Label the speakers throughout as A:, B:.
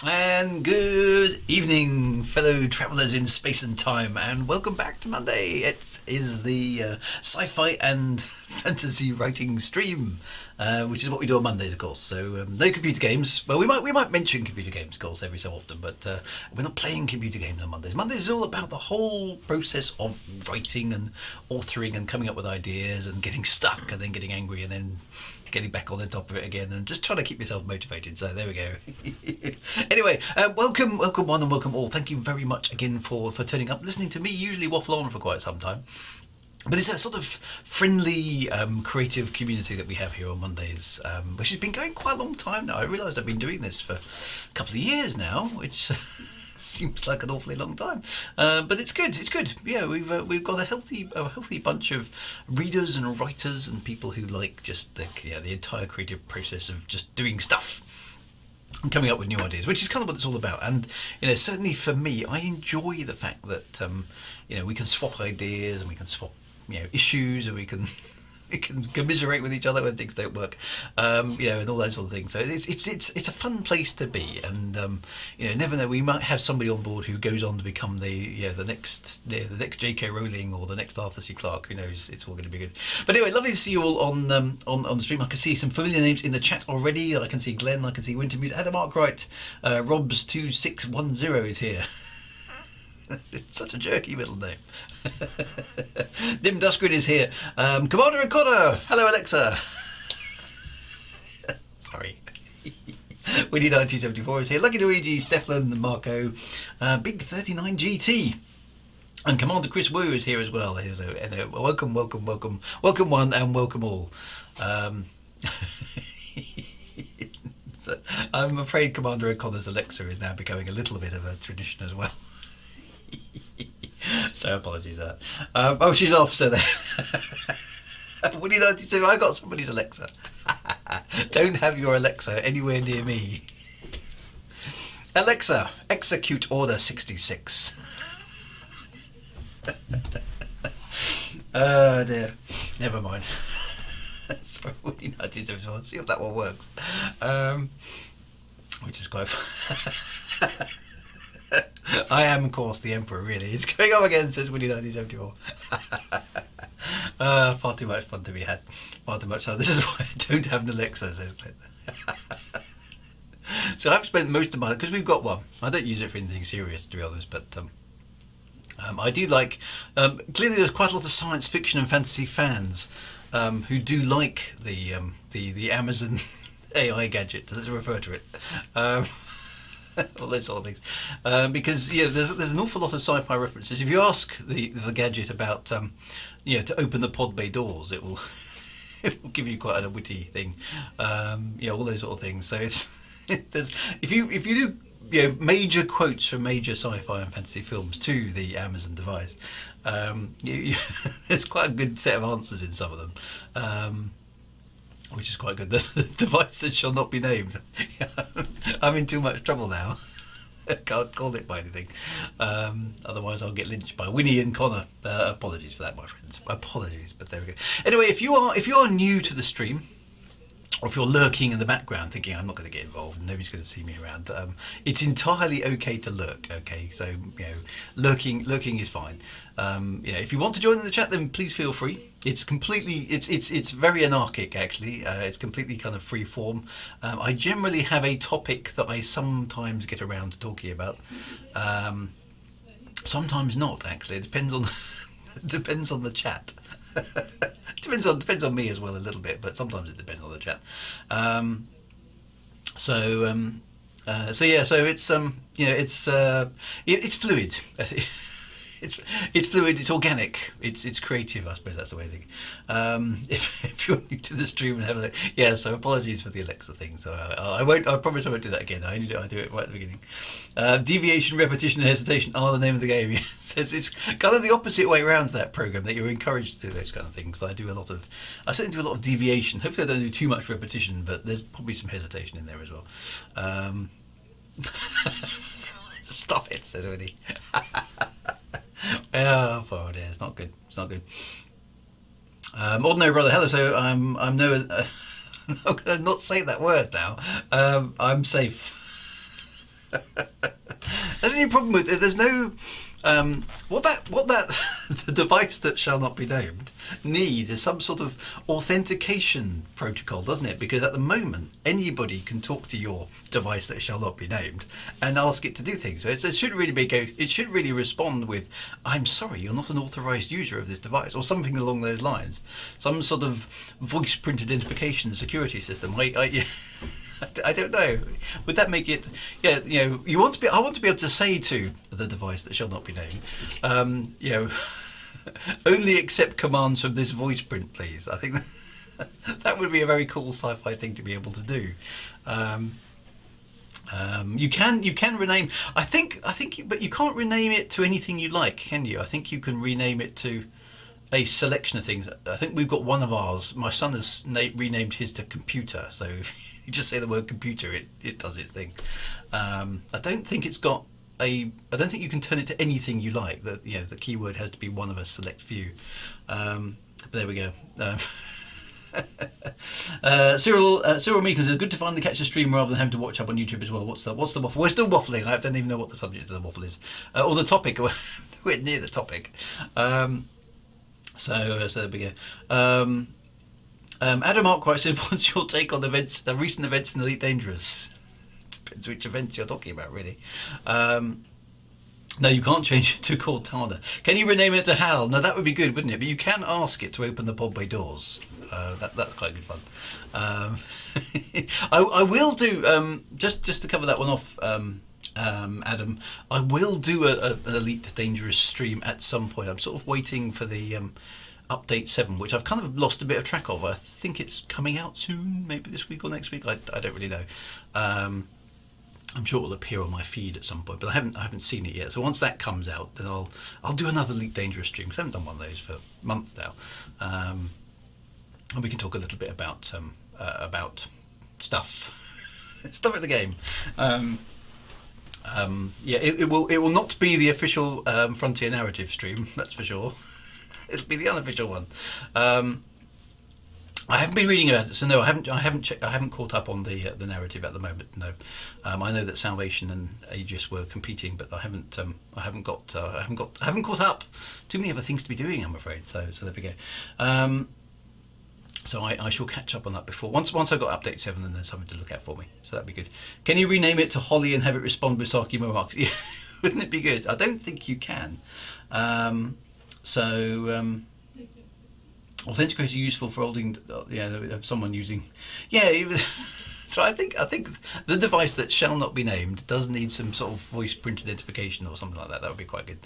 A: And good evening, fellow travellers in space and time, and welcome back to Monday. It is the sci-fi and fantasy writing stream, which is what we do on Mondays, of course. So no computer games. Well, we might mention computer games, of course, every so often, but we're not playing computer games on Mondays. Mondays is all about the whole process of writing and authoring and coming up with ideas and getting stuck and then getting angry and then getting back on the top of it again and just trying to keep yourself motivated. So there we go. Anyway, welcome one and welcome all. Thank you very much again for turning up, listening to me usually waffle on for quite some time. But it's that sort of friendly, creative community that we have here on Mondays, which has been going quite a long time now. I realised I've been doing this for a couple of years now, which seems like an awfully long time, but it's good. It's good. Yeah, we've got a healthy bunch of readers and writers and people who like just the entire creative process of just doing stuff and coming up with new ideas, which is kind of what it's all about. And certainly for me, I enjoy the fact that we can swap ideas and we can swap issues and we can commiserate with each other when things don't work, and all those sort of things. So it's a fun place to be, and never know, we might have somebody on board who goes on to become the next J.K. Rowling or the next Arthur C. Clarke. Who knows? It's all going to be good. But anyway, lovely to see you all on the stream. I can see some familiar names in the chat already. I can see Glenn. I can see Wintermute, Adam Arkwright, Robs 2610 is here. It's such a jerky middle name. Dim Duskgrin is here. Commander O'Connor. Hello, Alexa. Sorry. Winnie 1974 is here. Lucky Luigi, Stefan, Marco, Big 39 GT. And Commander Chris Wu is here as well. Welcome one and welcome all. So I'm afraid Commander O'Connor's Alexa is now becoming a little bit of a tradition as well. So apologies for that. She's off, so there. Woody 97, I got somebody's Alexa. Don't have your Alexa anywhere near me. Alexa, execute order 66. Oh dear. Never mind. Sorry, Woody 97, I'll see if that one works. Which is quite fun. I am, of course, the Emperor, really. It's going on again, says Winnie 1974. Far too much fun to be had. Far too much fun. This is why I don't have an Alexa, says Glenn. So I've spent most of my... because we've got one. I don't use it for anything serious, to be honest, but I do like... clearly there's quite a lot of science fiction and fantasy fans who do like the Amazon AI gadget. Let's refer to it. All those sort of things, because there's an awful lot of sci-fi references. If you ask the gadget about to open the pod bay doors, it will give you quite a witty thing. All those sort of things. So if you do major quotes from major sci-fi and fantasy films to the Amazon device, there's quite a good set of answers in some of them. Which is quite good. The device that shall not be named. I'm in too much trouble now. Can't call it by anything. Otherwise I'll get lynched by Winnie and Connor. Apologies for that, my friends. Apologies, but there we go. Anyway, if you are new to the stream, or if you're lurking in the background thinking I'm not going to get involved and nobody's going to see me around, it's entirely okay to lurk. Okay, so lurking is fine. If you want to join in the chat, then please feel free. It's completely it's very anarchic actually. It's completely kind of free form. I generally have a topic that I sometimes get around to talking about. Sometimes not actually. It depends on depends on the chat. Depends on me as well a little bit, but sometimes it depends on the chat. So it's fluid. It's fluid. It's organic. It's creative. I suppose that's the way I think. If you're new to the stream and have a look, So apologies for the Alexa thing. So I won't. I promise I won't do that again. I do it right at the beginning. Deviation, repetition, and hesitation are the name of the game. It's kind of the opposite way around to that program, that you're encouraged to do those kind of things. I certainly do a lot of deviation. Hopefully I don't do too much repetition, but there's probably some hesitation in there as well. Stop it, says Winnie. Oh dear, it's not good. It's not good. Ordinary brother, hello. So I'm no. I'm not going to not say that word now. I'm safe. That's any problem with it. There's no what that the device that shall not be named needs is some sort of authentication protocol, doesn't it? Because at the moment anybody can talk to your device that shall not be named and ask it to do things. So it should really it should really respond with, "I'm sorry, you're not an authorized user of this device," or something along those lines. Some sort of voice print identification security system. I don't know. Would that make it? Yeah, you want to be. I want to be able to say to the device that shall not be named, only accept commands from this voice print, please. I think that would be a very cool sci-fi thing to be able to do. You can rename. I think, but you can't rename it to anything you like, can you? I think you can rename it to a selection of things. I think we've got one of ours. My son has renamed his to computer, so if you just say the word computer, it does its thing. I don't think it's got I don't think you can turn it to anything you like. That the keyword has to be one of a select few. But there we go. Cyril Meekin says, good to finally catch a stream rather than having to watch up on YouTube as well. What's the waffle? We're still waffling. I don't even know what the subject of the waffle is, or the topic. We're near the topic. So there we go. Adam Arkwright said, what's your take on recent events in Elite Dangerous? Depends which events you're talking about, really. No, you can't change it to Cortana. Can you rename it to Hal? No, that would be good, wouldn't it? But you can ask it to open the pod bay doors. That's quite good fun. I will do, just to cover that one off, Adam, I will do an Elite Dangerous stream at some point. I'm sort of waiting for the update 7, which I've kind of lost a bit of track of. I think it's coming out soon, maybe this week or next week. I don't really know. I'm sure it will appear on my feed at some point, but I haven't seen it yet. So once that comes out, then I'll do another Elite Dangerous stream, because I haven't done one of those for months now. And we can talk a little bit about stuff at the game. It will not be the official Frontier narrative stream, that's for sure. It'll be the unofficial one. I haven't been reading about it, so no, I haven't caught up on the narrative at the moment. No, I know that Salvation and Aegis were competing, but I haven't caught up. Too many other things to be doing, I'm afraid. So there we go. So I shall catch up on that before. Once I got update 7, then there's something to look at for me. So that'd be good. Can you rename it to Holly and have it respond with Saki remarks? Yeah, wouldn't it be good? I don't think you can. Authenticator useful for holding, someone using. Yeah, so I think the device that shall not be named does need some sort of voice print identification or something like that. That would be quite good.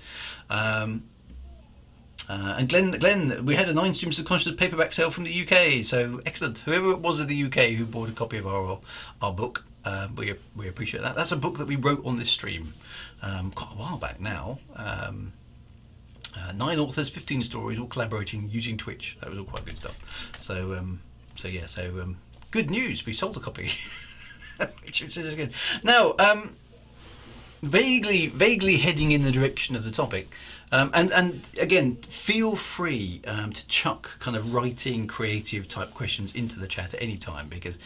A: And Glenn, we had a 9 streams of conscious paperback sale from the UK, so excellent. Whoever it was in the UK who bought a copy of our book, we appreciate that. That's a book that we wrote on this stream quite a while back now. 9 authors, 15 stories, all collaborating using Twitch. That was all quite good stuff. So good news. We sold a copy, which is good. Now, vaguely heading in the direction of the topic. And again, feel free to chuck kind of writing, creative type questions into the chat at any time, because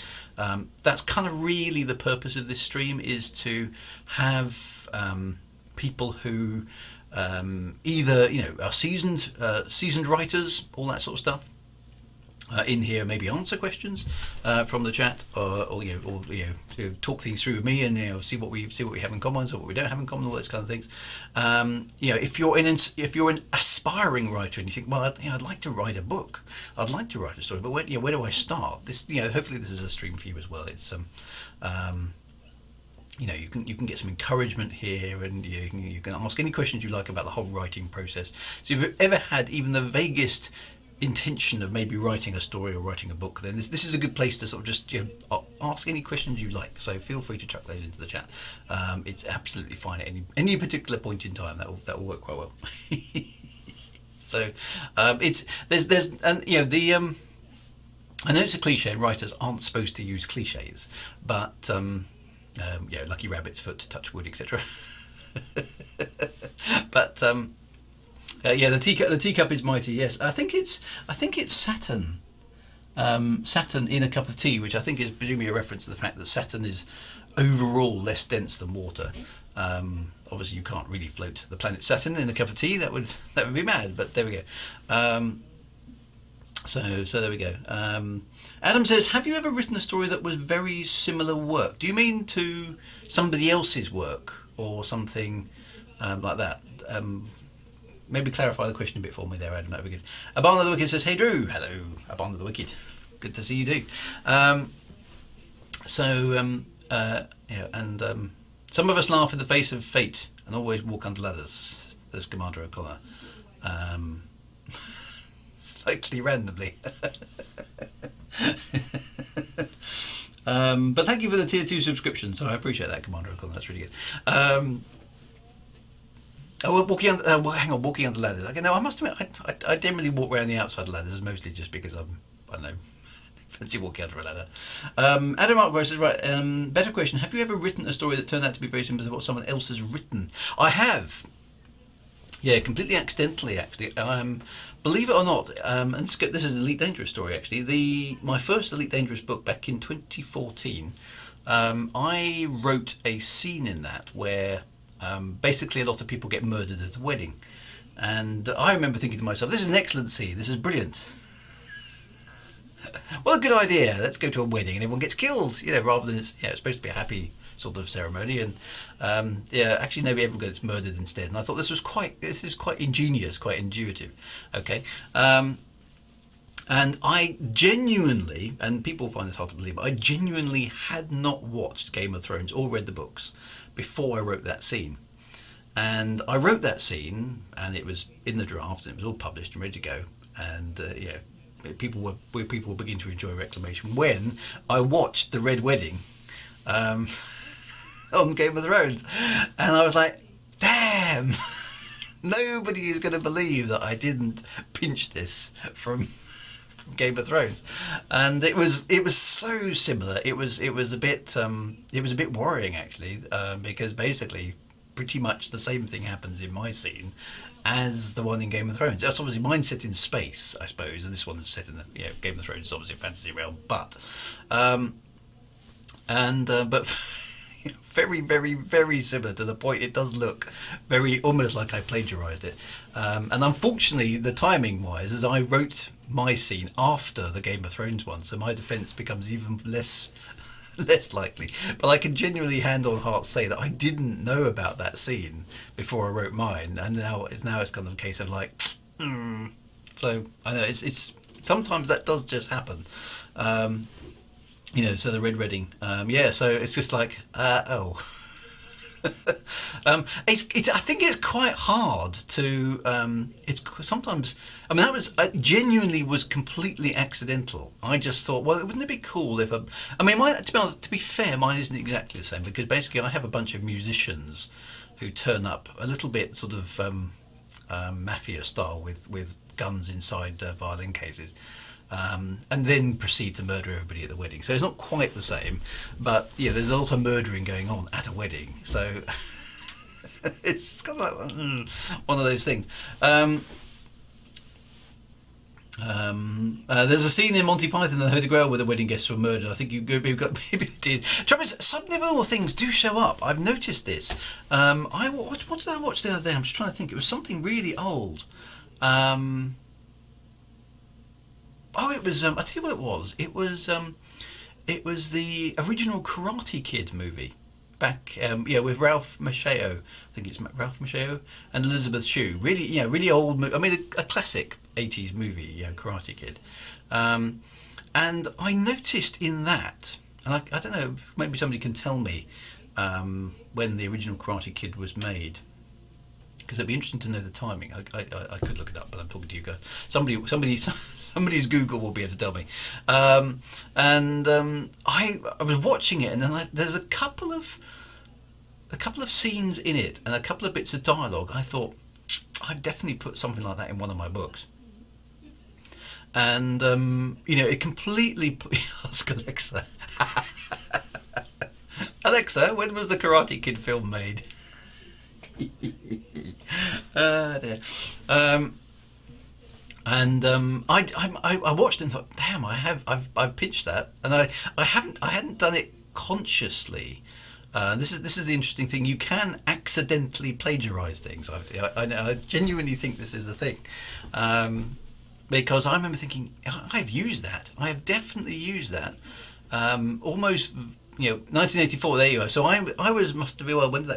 A: that's kind of really the purpose of this stream, is to have people who either are seasoned writers, all that sort of stuff, in here, maybe answer questions from the chat, or to talk things through with me, and see what we have in common, or what we don't have in common, all those kind of things. If you're an aspiring writer and you think, well, I'd like to write a book, I'd like to write a story, but where do I start? This, hopefully this is a stream for you as well. It's you can get some encouragement here, and you can ask any questions you like about the whole writing process. So if you've ever had even the vaguest intention of maybe writing a story or writing a book, then this is a good place to sort of just ask any questions you like. So feel free to chuck those into the chat. It's absolutely fine at any particular point in time. That will work quite well. So there's I know it's a cliche, and writers aren't supposed to use cliches, but lucky rabbit's foot, touch wood, etc. But the teacup is mighty. Yes, I think it's Saturn Saturn in a cup of tea, which I think is presumably a reference to the fact that Saturn is overall less dense than water. Obviously, you can't really float the planet Saturn in a cup of tea. That would be mad. But there we go. So there we go. Adam says, "Have you ever written a story that was very similar work? Do you mean to somebody else's work or something like that?" Maybe clarify the question a bit for me there, Adam. That'd be good. Abana the Wicked says, "Hey Drew." Hello, Abana the Wicked. Good to see you too. Yeah, and some of us laugh in the face of fate and always walk under ladders, says Commander O'Connor. Slightly randomly. But thank you for the tier 2 subscription, so I appreciate that, Commander O'Connor. That's really good. Walking under ladders. Okay, no, I must admit, I generally walk around the outside of ladders, mostly just because I don't know, fancy walking under a ladder. Adam Mark says, right, better question. Have you ever written a story that turned out to be very similar to what someone else has written? I have. Yeah, completely accidentally, actually. Believe it or not, and this is an Elite Dangerous story, actually. My first Elite Dangerous book back in 2014, I wrote a scene in that where basically a lot of people get murdered at a wedding. And I remember thinking to myself, this is an excellent scene, this is brilliant. What a good idea, let's go to a wedding and everyone gets killed, rather than it's supposed to be a happy sort of ceremony, and actually nobody ever gets murdered instead. And I thought this is quite ingenious, quite intuitive. Okay, and I genuinely, and people find this hard to believe, but I genuinely had not watched Game of Thrones or read the books before I wrote that scene. And I wrote that scene, and it was in the draft, and it was all published and ready to go. And people were beginning to enjoy Reclamation when I watched the Red Wedding. On Game of Thrones, and I was like, damn, nobody is going to believe that I didn't pinch this from Game of Thrones. And it was so similar. It was a bit worrying, actually, because basically pretty much the same thing happens in my scene as the one in Game of Thrones. That's obviously mine set in space, I suppose, and this one's set in the Game of Thrones is obviously a fantasy realm, but very, very, very similar, to the point it does look very almost like I plagiarised it. And unfortunately, the timing wise, as I wrote my scene after the Game of Thrones one, so my defence becomes even less likely. But I can genuinely hand on heart say that I didn't know about that scene before I wrote mine, and now it's kind of a case of like, So I know it's sometimes that does just happen. So the Red Wedding, so it's just like, I think it's quite hard to, it's sometimes, that genuinely was completely accidental. I just thought, well, wouldn't it be cool if, to be fair, mine isn't exactly the same, because basically I have a bunch of musicians who turn up a little bit sort of mafia style with guns inside violin cases. And then proceed to murder everybody at the wedding. So it's not quite the same, but there's a lot of murdering going on at a wedding. So it's kind of like one of those things. There's a scene in Monty Python and the Holy Grail where the wedding guests were murdered. I think you've got maybe did. Trouble is, subliminal things do show up. I've noticed this. What did I watch the other day? I'm just trying to think. It was something really old. It was. I tell you what it was. It was the original Karate Kid movie, back with Ralph Macchio. I think it's Ralph Macchio and Elizabeth Shue. Really old movie. A classic '80s movie, Karate Kid. And I noticed in that, and I don't know, maybe somebody can tell me when the original Karate Kid was made, because it'd be interesting to know the timing. I could look it up, but I'm talking to you guys. Somebody's Google will be able to tell me. I was watching it, and then there's a couple of scenes in it, and a couple of bits of dialogue. I thought, I've definitely put something like that in one of my books. And it completely ask Alexa. Alexa, when was the Karate Kid film made? Dear. And I watched it and thought, damn, I've pitched that, and I hadn't done it consciously. This is the interesting thing. You can accidentally plagiarize things. I genuinely think this is the thing, because I remember thinking, I've used that. I have definitely used that. Almost, 1984. There you go. So I was must have been, well, when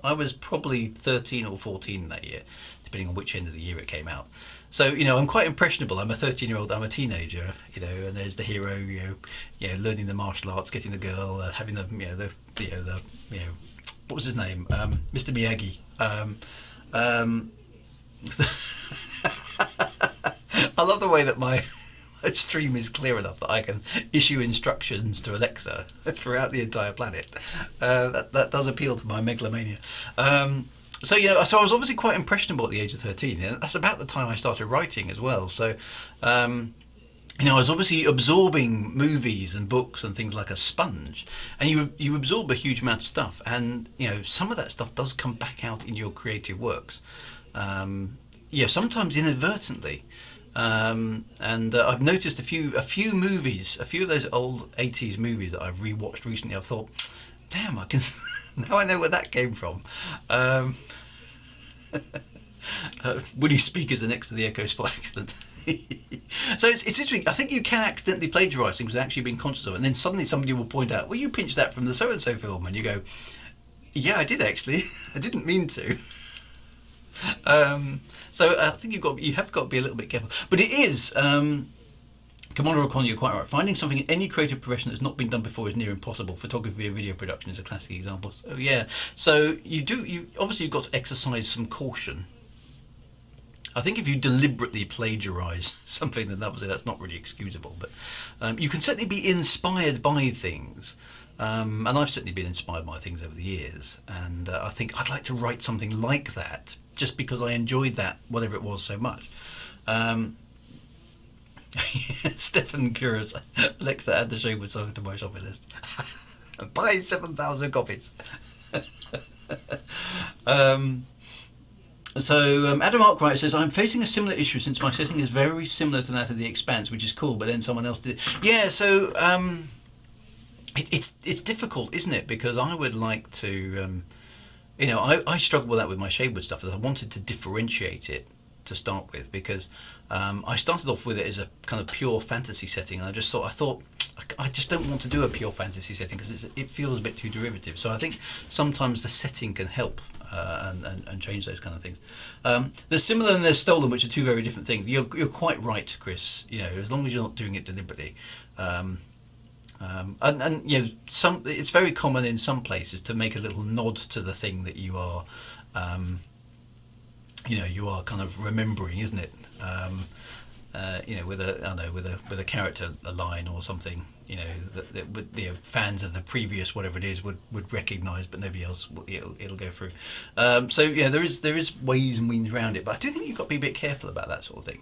A: I was probably 13 or 14 that year, depending on which end of the year it came out. So I'm quite impressionable. I'm a 13-year-old. I'm a teenager. And there's the hero. Learning the martial arts, getting the girl, having the what was his name? Mr. Miyagi. I love the way that my stream is clear enough that I can issue instructions to Alexa throughout the entire planet. That does appeal to my megalomania. So I was obviously quite impressionable at the age of 13, and that's about the time I started writing as well. So, I was obviously absorbing movies and books and things like a sponge, and you absorb a huge amount of stuff, and some of that stuff does come back out in your creative works. Sometimes inadvertently. And I've noticed a few movies, a few of those old 80s movies that I've rewatched recently. I've thought, damn, I can now I know where that came from. Woody Speakers are next to the Echo Spot accident. So it's interesting. I think you can accidentally plagiarise things without actually being conscious of it, and then suddenly somebody will point out, well, you pinched that from the so and so film, and you go, yeah, I did actually. I didn't mean to. So I think you have got to be a little bit careful. But it is, Commander O'Connor, you're quite right. Finding something in any creative profession that's not been done before is near impossible. Photography and video production is a classic example. So yeah, so you obviously you've got to exercise some caution. I think if you deliberately plagiarise something, then obviously that's not really excusable. But you can certainly be inspired by things. And I've certainly been inspired by things over the years. And I think I'd like to write something like that, just because I enjoyed that, whatever it was, so much. Stephen Curious, Alexa, add the Shameless song to my shopping list. Buy 7,000 copies. So Adam Arkwright says, I'm facing a similar issue since my setting is very similar to that of The Expanse, which is cool, but then someone else did it. Yeah, so it's difficult, isn't it? Because I would like to, I struggle with that with my Shadewood stuff. I wanted to differentiate it to start with, because I started off with it as a kind of pure fantasy setting, and I thought I just don't want to do a pure fantasy setting because it feels a bit too derivative. So I think sometimes the setting can help and change those kind of things. There's similar and there's stolen, which are two very different things. You're quite right, Chris. As long as you're not doing it deliberately. It's very common in some places to make a little nod to the thing that you are, you are kind of remembering, isn't it? With a character, a line or something, that fans of the previous whatever it is would recognise, but nobody else it'll go through. There is ways and means around it, but I do think you've got to be a bit careful about that sort of thing.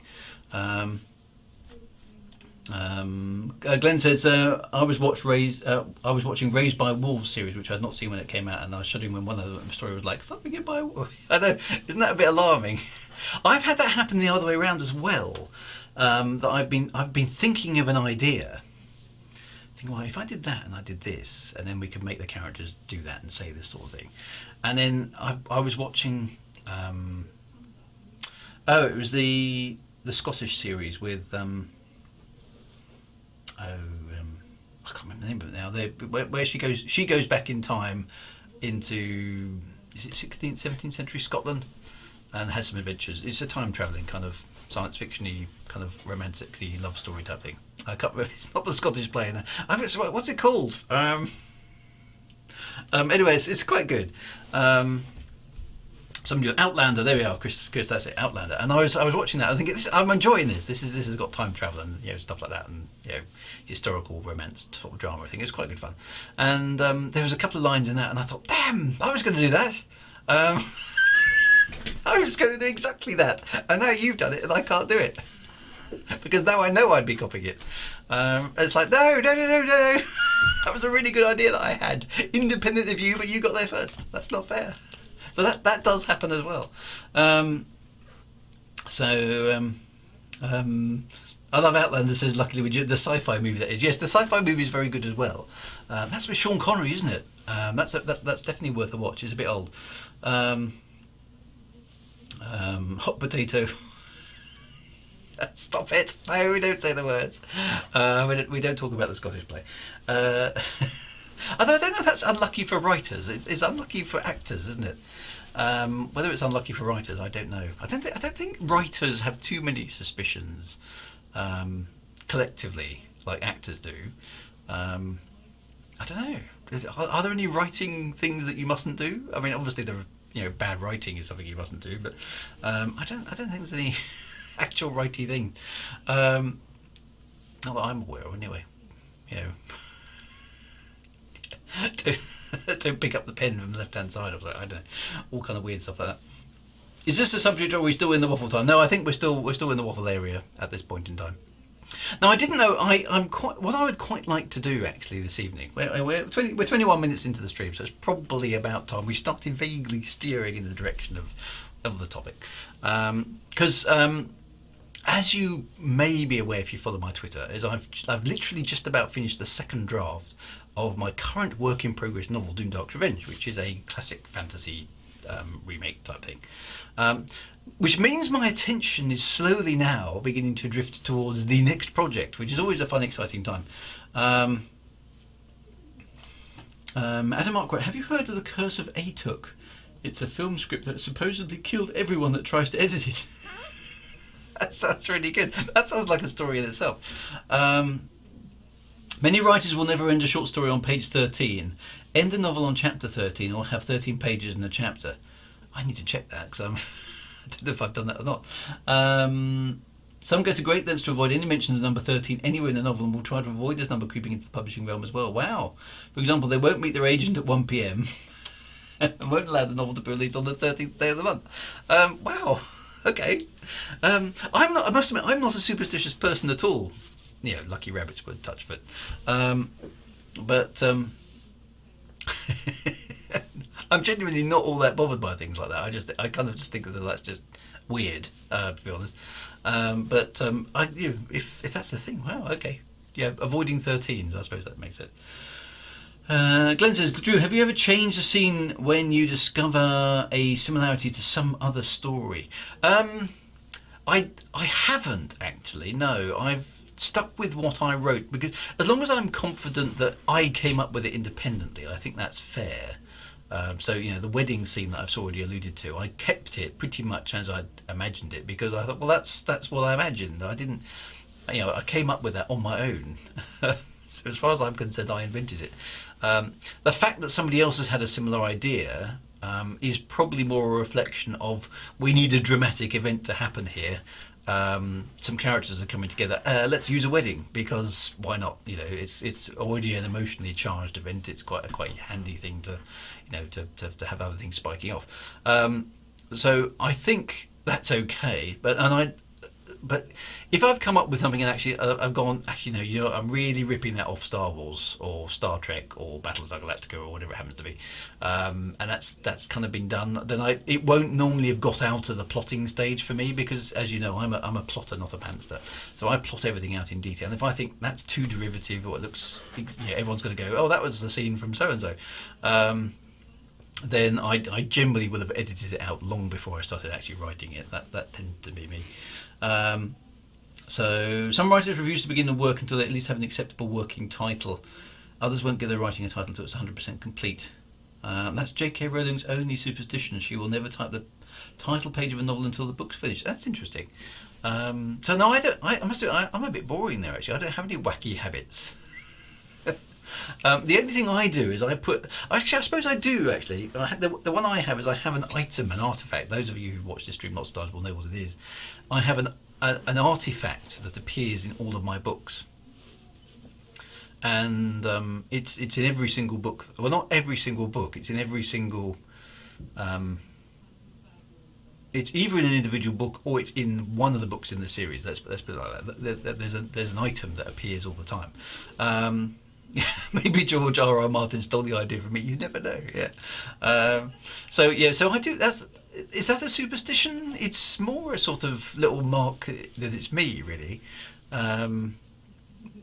A: Glenn says, I was watching Raised by Wolves series, which I had not seen when it came out, and I was shuddering when one of the story was like, something in by I know, isn't that a bit alarming? I've had that happen the other way around as well. That I've been thinking of an idea, thinking, well, if I did that and I did this, and then we could make the characters do that and say this sort of thing, and then I was watching. It was the Scottish series with. I can't remember the name of it now. Where she goes back in time into, is it 16th, 17th century Scotland, and has some adventures. It's a time travelling kind of science fiction-y, kind of romantic-y love story type thing. I can't remember. It's not the Scottish play. What's it called? Anyway, it's quite good. Outlander. There we are, Chris. That's it, Outlander. And I was watching that. I think I'm enjoying this. This has got time travel and stuff like that, and historical romance sort of drama. I think it's quite good fun. And there was a couple of lines in that, and I thought, damn, I was going to do that. I was going to do exactly that, and now you've done it, and I can't do it because now I know I'd be copying it. It's like no. That was a really good idea that I had, independent of you, but you got there first. That's not fair. So that does happen as well. I love Outlander says, luckily, the sci-fi movie that is. Yes, the sci-fi movie is very good as well. That's with Sean Connery, isn't it? That's definitely worth a watch. It's a bit old. Hot potato. Stop it! No, we don't say the words. We don't talk about the Scottish play. Although I don't know if that's unlucky for writers. It's unlucky for actors, isn't it? Whether it's unlucky for writers, I don't know. I don't think writers have too many suspicions collectively, like actors do. I don't know. Are there any writing things that you mustn't do? I mean, obviously, bad writing is something you mustn't do, but I don't think there's any actual righty thing. Not that I'm aware of, anyway. Don't pick up the pen from the left-hand side. I don't know, all kind of weird stuff like that. Is this a subject, or are we still in the waffle time? No, I think we're still in the waffle area at this point in time. Now, I didn't know. What I would quite like to do actually this evening. We're 21 minutes into the stream, so it's probably about time we started vaguely steering in the direction of the topic. Because as you may be aware if you follow my Twitter, is I've literally just about finished the second draft of my current work in progress novel, Doomdark's Revenge, which is a classic fantasy remake type thing. Which means my attention is slowly now beginning to drift towards the next project, which is always a fun, exciting time. Adam Arkwright, have you heard of The Curse of Atuk? It's a film script that supposedly killed everyone that tries to edit it. That sounds really good. That sounds like a story in itself. Many writers will never end a short story on page 13, end a novel on chapter 13, or have 13 pages in a chapter. I need to check that, because I don't know if I've done that or not. Some go to great lengths to avoid any mention of the number 13 anywhere in the novel, and will try to avoid this number creeping into the publishing realm as well. Wow. For example, they won't meet their agent at 1 p.m. and won't allow the novel to be released on the 13th day of the month. Wow. Okay. I must admit, I'm not a superstitious person at all. Lucky rabbits would touch foot. But I'm genuinely not all that bothered by things like that. I kind of just think that that's just weird, to be honest. If that's the thing, wow, okay. Yeah, avoiding 13s, I suppose that makes it. Glenn says, Drew, have you ever changed a scene when you discover a similarity to some other story? I haven't, actually, no. I've stuck with what I wrote, because as long as I'm confident that I came up with it independently, I think that's fair. So the wedding scene that I've already alluded to, I kept it pretty much as I imagined it, because I thought, well, that's what I imagined. I didn't, I came up with that on my own. So as far as I'm concerned, I invented it. The fact that somebody else has had a similar idea is probably more a reflection of, we need a dramatic event to happen here. Some characters are coming together. Let's use a wedding, because why not? It's already an emotionally charged event. It's quite a handy thing to have other things spiking off. So I think that's okay. But if I've come up with something and actually I've gone, I'm really ripping that off Star Wars or Star Trek or Battlestar Galactica or whatever it happens to be, and that's kind of been done, then it won't normally have got out of the plotting stage for me, because as you know, I'm a plotter, not a pantser. So I plot everything out in detail. And if I think that's too derivative, or it looks, everyone's going to go, oh, that was the scene from so and so. Then I generally will have edited it out long before I started actually writing it. That tended to be me. So some writers refuse to begin the work until they at least have an acceptable working title. Others won't give their writing a title until it's 100% complete. That's J.K. Rowling's only superstition. She will never type the title page of a novel until the book's finished. That's interesting. So no, I must admit, I'm a bit boring there actually. I don't have any wacky habits. The only thing I do is I suppose I do actually. The one I have is I have an item, an artifact. Those of you who watch this stream lots of times will know what it is. I have an artifact that appears in all of my books, and it's in every single book. Well, not every single book. It's in every single. It's either in an individual book or it's in one of the books in the series. Let's put it like that. There's an item that appears all the time. Maybe George R.R. Martin stole the idea from me. You never know. Yeah. So I do. is that a superstition? It's more a sort of little mark that it's me, really. Um,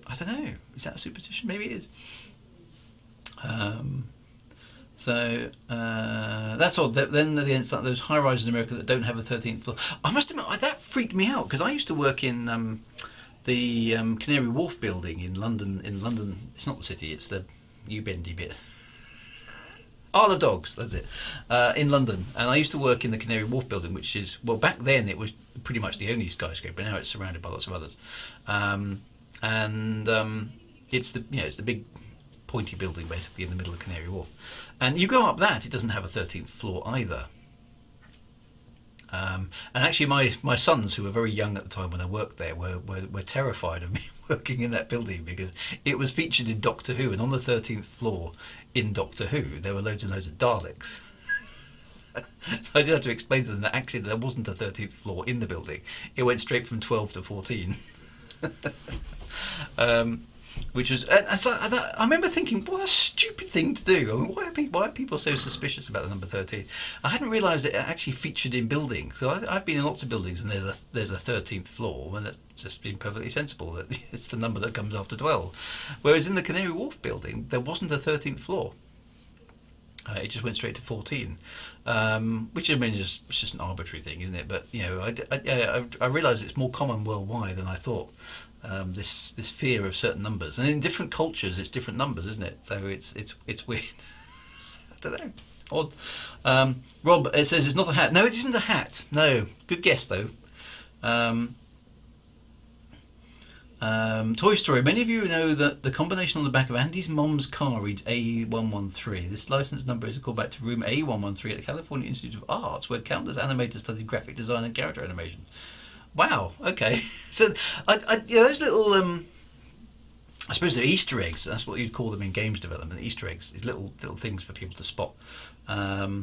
A: I don't know. Is that a superstition? Maybe it is. Um, that's odd. Then at the end, like those high rises in America that don't have a 13th floor. I must admit, that freaked me out because I used to work in the Canary Wharf building in London. In London, it's not the city; it's the U-bendy bit. Isle of Dogs, that's it, in London. And I used to work in the Canary Wharf building, which is, well, back then it was pretty much the only skyscraper. Now it's surrounded by lots of others. It's the big pointy building basically in the middle of Canary Wharf. And you go up that, it doesn't have a 13th floor either. And actually my sons, who were very young at the time when I worked there, were terrified of me working in that building because it was featured in Doctor Who, and on the 13th floor in Doctor Who there were loads and loads of Daleks. So I did have to explain to them that actually there wasn't a 13th floor in the building. It went straight from 12 to 14. Which was, and so I remember thinking, what a stupid thing to do. I mean, why are people so suspicious about the number 13? I hadn't realised it actually featured in buildings. So I've been in lots of buildings, and there's a 13th floor, and it's just been perfectly sensible that it's the number that comes after 12. Whereas in the Canary Wharf building, there wasn't a 13th floor. It just went straight to 14, which I mean it's just an arbitrary thing, isn't it? But I realise it's more common worldwide than I thought. This fear of certain numbers, and in different cultures it's different numbers, isn't it? So it's weird. I don't know, odd. Rob, it says it's not a hat. No, it isn't a hat. No, good guess though. Toy Story. Many of you know that the combination on the back of Andy's mom's car reads A113. This license number is a callback to room A113 at the California Institute of Arts, where countless animators studied graphic design and character animation. Wow. Okay. So, those little, I suppose they're Easter eggs. That's what you'd call them in games development. Easter eggs, these little things for people to spot. That's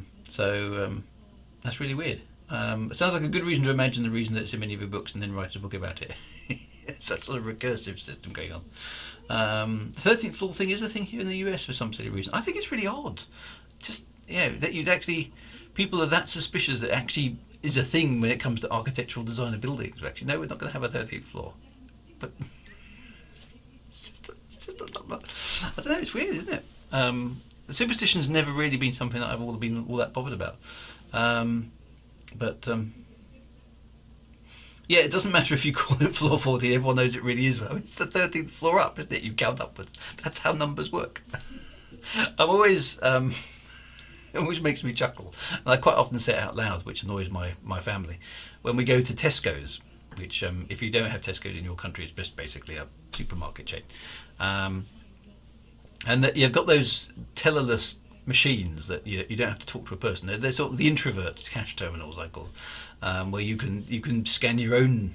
A: really weird. It sounds like a good reason to imagine the reason that it's in many of your books, and then write a book about it. Such sort of recursive system going on. The 13th floor thing is a thing here in the US for some silly reason. I think it's really odd. Just that you'd actually, people are that suspicious that actually is a thing when it comes to architectural design of buildings. Actually, no, we're not going to have a 13th floor. But it's just a number. I don't know. It's weird, isn't it? Superstition's never really been something that I've been all that bothered about. Yeah, it doesn't matter if you call it floor 14. Everyone knows it really is. Well, it's the 13th floor up, isn't it? You count upwards. That's how numbers work. I'm always. It always makes me chuckle. And I quite often say it out loud, which annoys my family. When we go to Tesco's, which if you don't have Tesco's in your country, it's just basically a supermarket chain. And that you've got those tellerless machines that you don't have to talk to a person. They're sort of the introvert cash terminals, I call them, where you can scan your own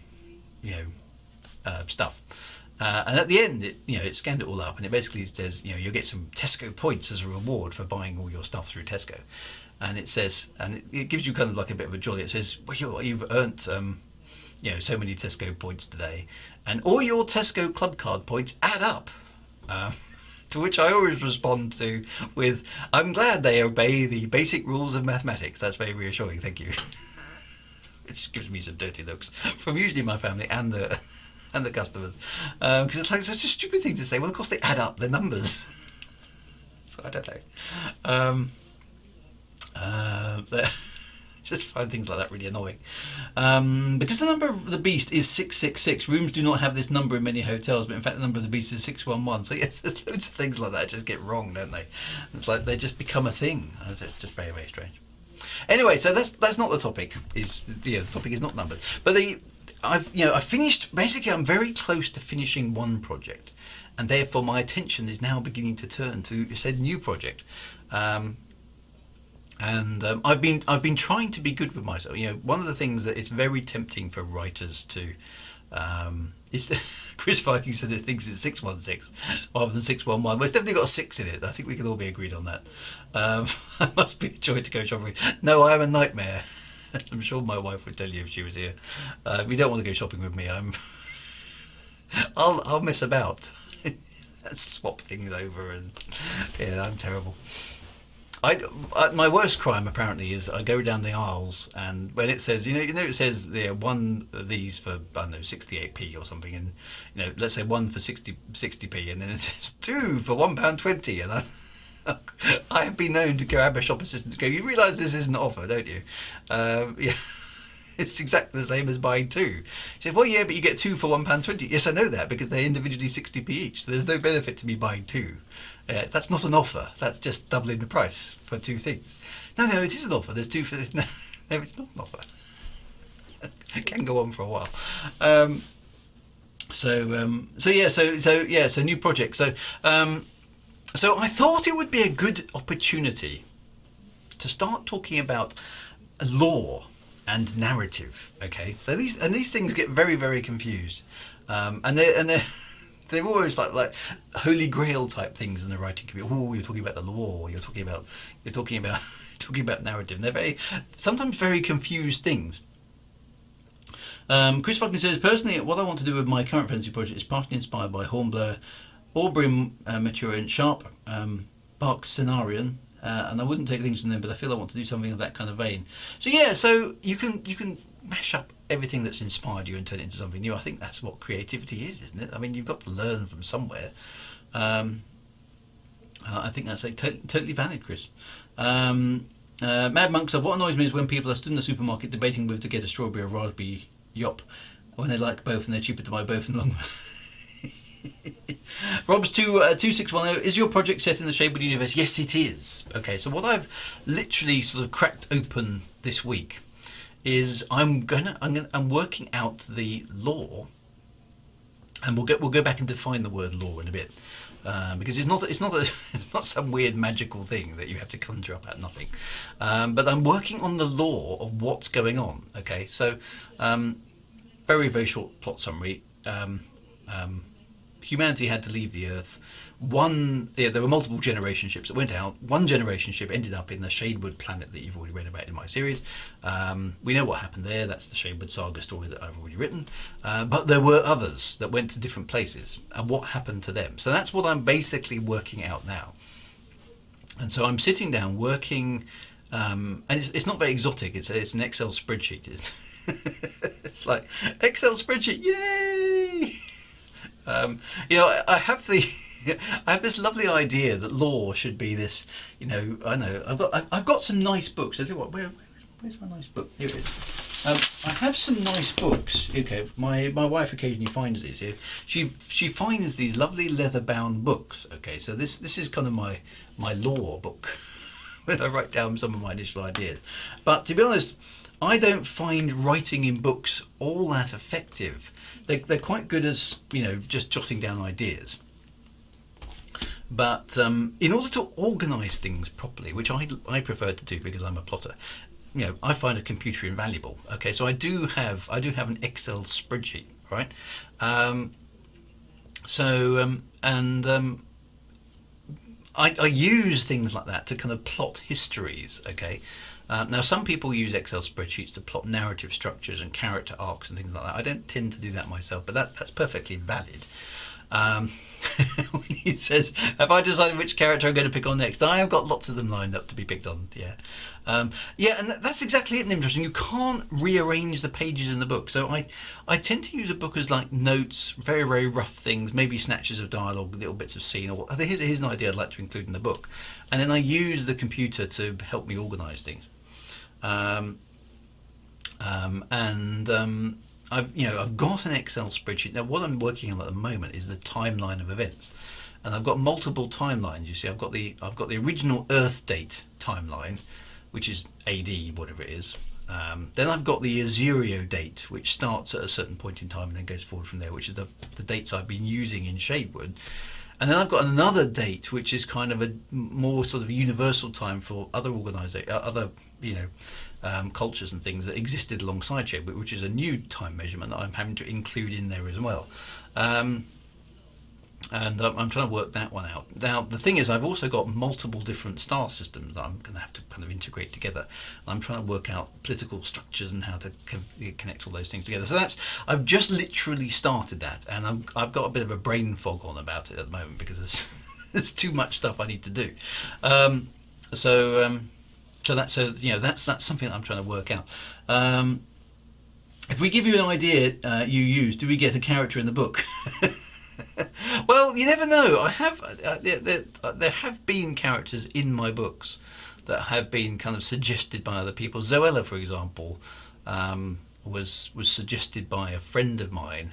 A: stuff. And at the end, it scanned it all up, and it basically says, you'll get some Tesco points as a reward for buying all your stuff through Tesco. And it says, and it gives you kind of like a bit of a jolly. It says, well, you've earned, so many Tesco points today, and all your Tesco Club Card points add up. To which I always respond with, I'm glad they obey the basic rules of mathematics. That's very reassuring, thank you. Which gives me some dirty looks from usually my family and the customers, because it's like such a stupid thing to say. Well, of course they add up the numbers. So I don't know. Just find things like that really annoying. Because the number of the beast is 666. Rooms do not have this number in many hotels, but in fact the number of the beast is 611. So yes, there's loads of things like that just get wrong, don't they? It's like they just become a thing. It's just very, very strange. Anyway, so that's not the topic. The topic is not numbers, but I've finished. Basically, I'm very close to finishing one project, and therefore my attention is now beginning to turn to said new project. I've been trying to be good with myself. One of the things that it's very tempting for writers to is Chris Viking said it thinks it's 616 rather than 611. Well, it's definitely got a 6 in it. I think we can all be agreed on that. It must be a joy to go shopping. No, I am a nightmare. I'm sure my wife would tell you if she was here. If you don't want to go shopping with me, I'll mess about, swap things over, and I'm terrible. My worst crime apparently is I go down the aisles, and when it says, it says there one of these for, I don't know, 68p or something, and let's say one for 60p, and then it says two for £1.20, and I have been known to grab a shop assistant to go, you realise this isn't an offer, don't you? Yeah. It's exactly the same as buying two. She said, well, yeah, but you get two for £1.20. Yes, I know that, because they're individually 60p each, so there's no benefit to me buying two. That's not an offer. That's just doubling the price for two things. No, it is an offer. There's two for... No, it's not an offer. It can go on for a while. So new project. So I thought it would be a good opportunity to start talking about law and narrative. Okay, so these things get very, very confused, and they're always like holy grail type things in the writing community. Oh, you're talking about the law. You're talking about talking about narrative. And they're sometimes very confused things. Chris fucking says, personally, what I want to do with my current fantasy project is partially inspired by Hornblower, Aubrey Maturin, Sharp, Bark Scenarion, and I wouldn't take things from them, but I feel I want to do something of that kind of vein. So yeah, so you can mash up everything that's inspired you and turn it into something new. I think that's what creativity is, isn't it? I mean, you've got to learn from somewhere. I think that's totally valid, Chris. Mad Monk said, what annoys me is when people are stood in the supermarket debating whether to get a strawberry or raspberry yop when they like both and they're cheaper to buy both in the long run. Rob's 2610, is your project set in the Shadewood universe? Yes, it is. Okay, so what I've literally sort of cracked open this week is I'm working out the law, and we'll go back and define the word law in a bit, because it's not some weird magical thing that you have to conjure up out of nothing, but I'm working on the law of what's going on. Okay, so very, very short plot summary. Humanity had to leave the Earth. There were multiple generation ships that went out. One generation ship ended up in the Shadewood planet that you've already read about in my series. We know what happened there. That's the Shadewood saga story that I've already written. But there were others that went to different places, and what happened to them. So that's what I'm basically working out now. And so I'm sitting down working, and it's not very exotic. It's an Excel spreadsheet. It's like Excel spreadsheet, yay! I have this lovely idea that law should be this. I've got some nice books. I tell you what, where's my nice book? Here it is. I have some nice books. Okay, my wife occasionally finds these here. She finds these lovely leather bound books. Okay, so this is kind of my law book where I write down some of my initial ideas. But to be honest, I don't find writing in books all that effective. They're quite good as, just jotting down ideas. But in order to organise things properly, which I prefer to do because I'm a plotter, I find a computer invaluable. Okay, so I do have an Excel spreadsheet, right? I use things like that to kind of plot histories. Okay. Now, some people use Excel spreadsheets to plot narrative structures and character arcs and things like that. I don't tend to do that myself, but that's perfectly valid. When he says, have I decided which character I'm going to pick on next? I have got lots of them lined up to be picked on, yeah. And that's exactly it, Nimdrush. You can't rearrange the pages in the book. So I tend to use a book as like notes, very, very rough things, maybe snatches of dialogue, little bits of scene. Or here's an idea I'd like to include in the book. And then I use the computer to help me organise things. I've got an Excel spreadsheet. Now what I'm working on at the moment is the timeline of events, and I've got multiple timelines. You see, I've got the original Earth date timeline, which is AD whatever it is. Then I've got the Azurio date, which starts at a certain point in time and then goes forward from there, which is the dates I've been using in Shadewood. And then I've got another date, which is kind of a more sort of universal time for other cultures and things that existed alongside Shadewood, which is a new time measurement that I'm having to include in there as well. I'm trying to work that one out. Now, the thing is, I've also got multiple different star systems that I'm going to have to kind of integrate together. I'm trying to work out political structures and how to connect all those things together. So I've just literally started that, and I've got a bit of a brain fog on about it at the moment because there's too much stuff I need to do. So that's that's something that I'm trying to work out. Um, if we give you an idea you use, do we get a character in the book? Well, you never know. I have there have been characters in my books that have been kind of suggested by other people. Zoella, for example, was suggested by a friend of mine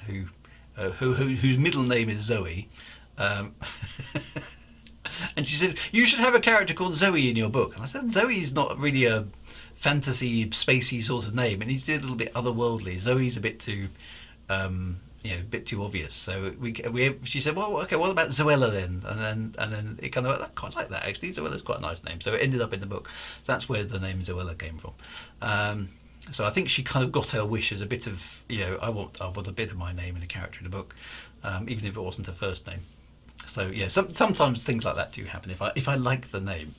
A: whose middle name is Zoe. Um, and she said, "You should have a character called Zoe in your book." And I said, "Zoe is not really a fantasy, spacey sort of name. It needs to be a little bit otherworldly. Zoe's a bit too, a bit too obvious." So she said, "Well, okay, what about Zoella then?" And then it kind of, I quite like that actually. Zoella's quite a nice name. So it ended up in the book. So that's where the name Zoella came from. So I think she kind of got her wish as a bit of, I want a bit of my name in a character in the book, even if it wasn't her first name. So yeah, sometimes things like that do happen if I like the name.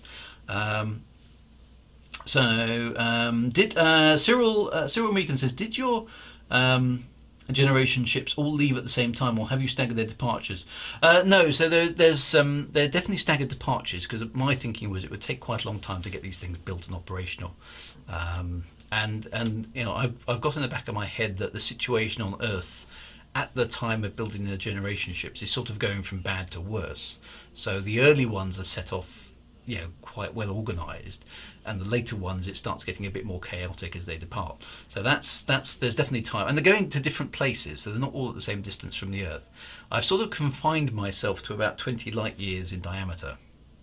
A: Did Cyril Meekin says, did your generation ships all leave at the same time, or have you staggered their departures? No, so they're definitely staggered departures, because my thinking was it would take quite a long time to get these things built and operational. And I've got in the back of my head that the situation on Earth at the time of building the generation ships is sort of going from bad to worse. So the early ones are set off, quite well organised, and the later ones it starts getting a bit more chaotic as they depart. So that's there's definitely time, and they're going to different places, so they're not all at the same distance from the Earth. I've sort of confined myself to about 20 light years in diameter.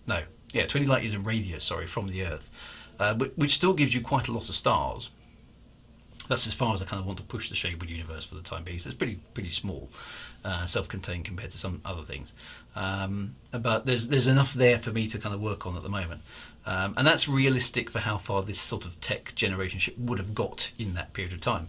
A: No, yeah, 20 light years in radius. Sorry, from the Earth, which still gives you quite a lot of stars. That's as far as I kind of want to push the Shadewood universe for the time being. So it's pretty small, self-contained compared to some other things. But there's enough there for me to kind of work on at the moment, and that's realistic for how far this sort of tech generation ship would have got in that period of time.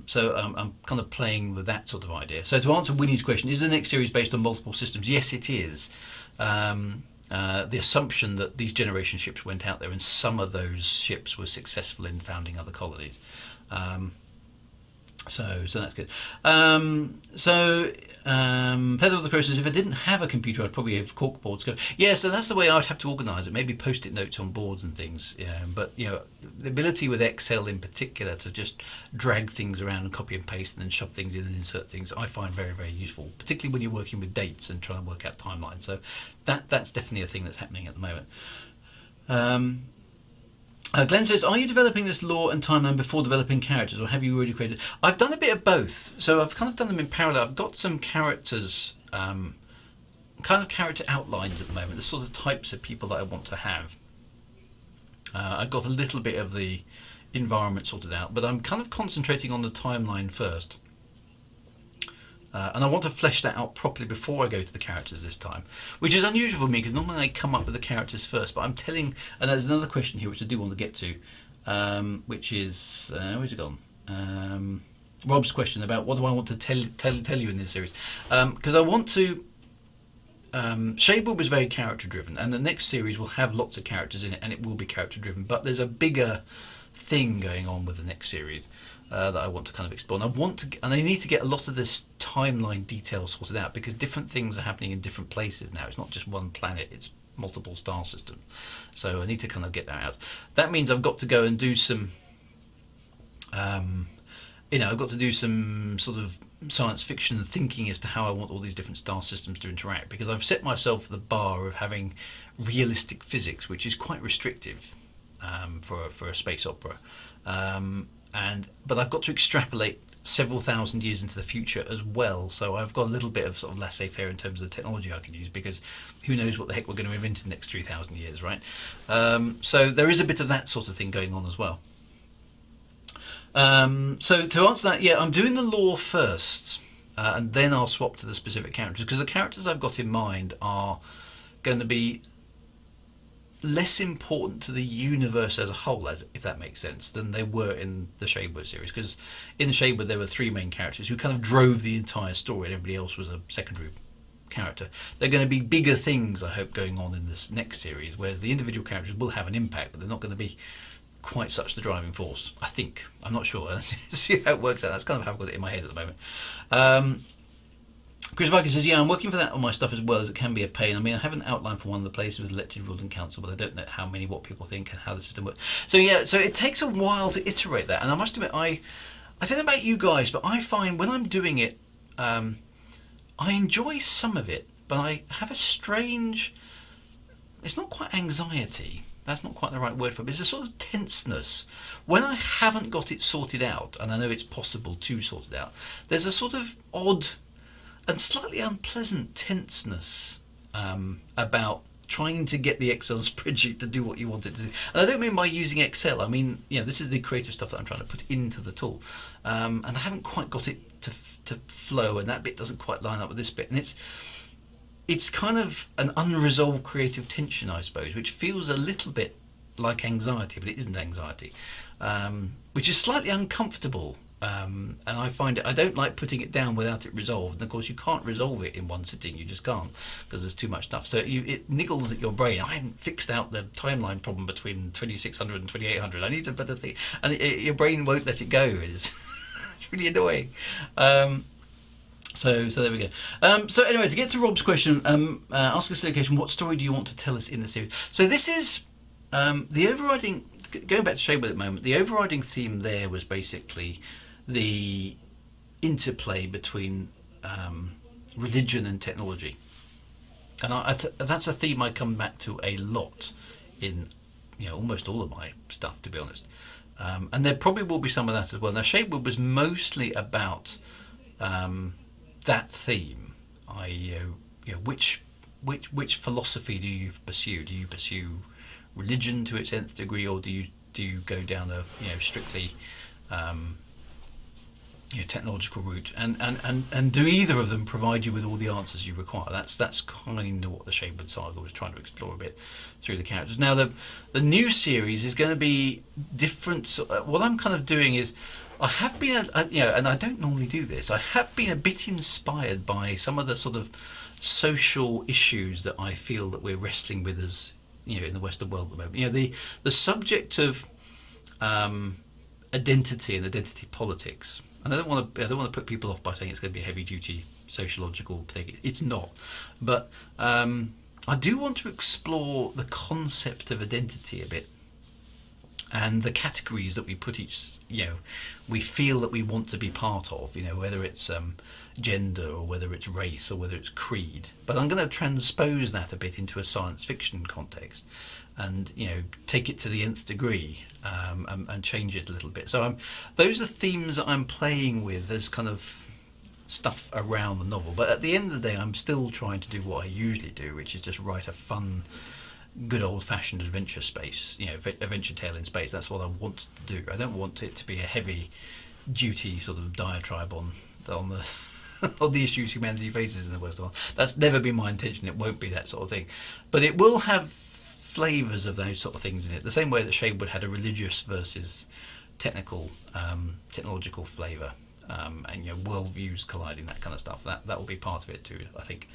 A: So I'm kind of playing with that sort of idea. So to answer Winnie's question, is the next series based on multiple systems? Yes, it is. The assumption that these generation ships went out there and some of those ships were successful in founding other colonies. So that's good. Feather of the Crow says, if I didn't have a computer, I'd probably have corkboards go. Yeah, so that's the way I'd have to organise it. Maybe post-it notes on boards and things. Yeah, but the ability with Excel in particular to just drag things around and copy and paste and then shove things in and insert things, I find very, very useful, particularly when you're working with dates and trying to work out timelines. So that's definitely a thing that's happening at the moment. Glenn says, are you developing this lore and timeline before developing characters, or have you already created? I've done a bit of both, so I've kind of done them in parallel. I've got some characters, kind of character outlines at the moment, the sort of types of people that I want to have. I've got a little bit of the environment sorted out, but I'm kind of concentrating on the timeline first. And I want to flesh that out properly before I go to the characters this time, which is unusual for me because normally I come up with the characters first. But I'm telling, and there's another question here which I do want to get to, which is where's it gone? Rob's question about what do I want to tell you in this series, because I want to. Shadewood was very character driven, and the next series will have lots of characters in it, and it will be character driven. But there's a bigger thing going on with the next series. That I want to kind of explore, and I need to get a lot of this timeline detail sorted out because different things are happening in different places now. It's not just one planet; it's multiple star systems. So I need to kind of get that out. That means I've got to go and do some, I've got to do some sort of science fiction thinking as to how I want all these different star systems to interact, because I've set myself the bar of having realistic physics, which is quite restrictive for a space opera. But I've got to extrapolate several thousand years into the future as well, so I've got a little bit of sort of laissez-faire in terms of the technology I can use, because who knows what the heck we're going to invent in the next 3,000 years, right? So there is a bit of that sort of thing going on as well. So to answer that, yeah, I'm doing the lore first, and then I'll swap to the specific characters, because the characters I've got in mind are going to be less important to the universe as a whole, as if that makes sense, than they were in the Shadewood series. Because in Shadewood there were three main characters who kind of drove the entire story, and everybody else was a secondary character. They're going to be bigger things, I hope, going on in this next series, whereas the individual characters will have an impact, but they're not going to be quite such the driving force, I think. I'm not sure. Let's see how it works out. That's kind of how I've got it in my head at the moment. Chris Viking says, yeah, I'm working for that on my stuff as well, as it can be a pain. I mean, I have an outline for one of the places with elected ruled and council, but I don't know how many, what people think, and how the system works. So yeah, so it takes a while to iterate that. And I must admit, I don't know about you guys, but I find when I'm doing it, I enjoy some of it, but I have a strange, it's not quite anxiety, that's not quite the right word for it, but it's a sort of tenseness. When I haven't got it sorted out, and I know it's possible to sort it out, there's a sort of odd and slightly unpleasant tenseness about trying to get the Excel spreadsheet to do what you want it to do. And I don't mean by using Excel, I mean, this is the creative stuff that I'm trying to put into the tool. And I haven't quite got it to flow, and that bit doesn't quite line up with this bit. And it's kind of an unresolved creative tension, I suppose, which feels a little bit like anxiety, but it isn't anxiety, which is slightly uncomfortable. And I find it, I don't like putting it down without it resolved. And of course, you can't resolve it in one sitting. You just can't, because there's too much stuff. So it niggles at your brain. I haven't fixed out the timeline problem between 2600 and 2800. I need a better thing, and your brain won't let it go. It's really annoying. So there we go. So anyway, to get to Rob's question, ask us location. What story do you want to tell us in the series? So this is the overriding. Going back to Shapeworld at the moment, the overriding theme there was basically the interplay between religion and technology, and that's a theme I come back to a lot in almost all of my stuff, to be honest. And there probably will be some of that as well. Now, Shapeworld was mostly about that theme. Which philosophy do you pursue? Do you pursue religion to its nth degree, or do you go down a strictly technological route, and do either of them provide you with all the answers you require? That's kind of what the Shapeworld Saga was trying to explore a bit through the characters. Now the new series is going to be different. What I'm kind of doing is, I have been and I don't normally do this, I have been a bit inspired by some of the sort of social issues that I feel that we're wrestling with as in the Western world at the moment. The subject of identity and identity politics. And I don't want to put people off by saying it's going to be a heavy duty sociological thing. It's not. But I do want to explore the concept of identity a bit, and the categories that we put we feel that we want to be part of, whether it's gender, or whether it's race, or whether it's creed. But I'm going to transpose that a bit into a science fiction context, and take it to the nth degree, and change it a little bit. So those are themes that I'm playing with as kind of stuff around the novel. But at the end of the day, I'm still trying to do what I usually do, which is just write a fun, good old-fashioned adventure adventure tale in space. That's what I want to do. I don't want it to be a heavy duty sort of diatribe on the on the issues humanity faces in the Western world. That's never been my intention. It won't be that sort of thing, but it will have flavours of those sort of things in it, the same way that Shapeworld had a religious versus technological flavour, and worldviews colliding, that kind of stuff. That will be part of it too, I think.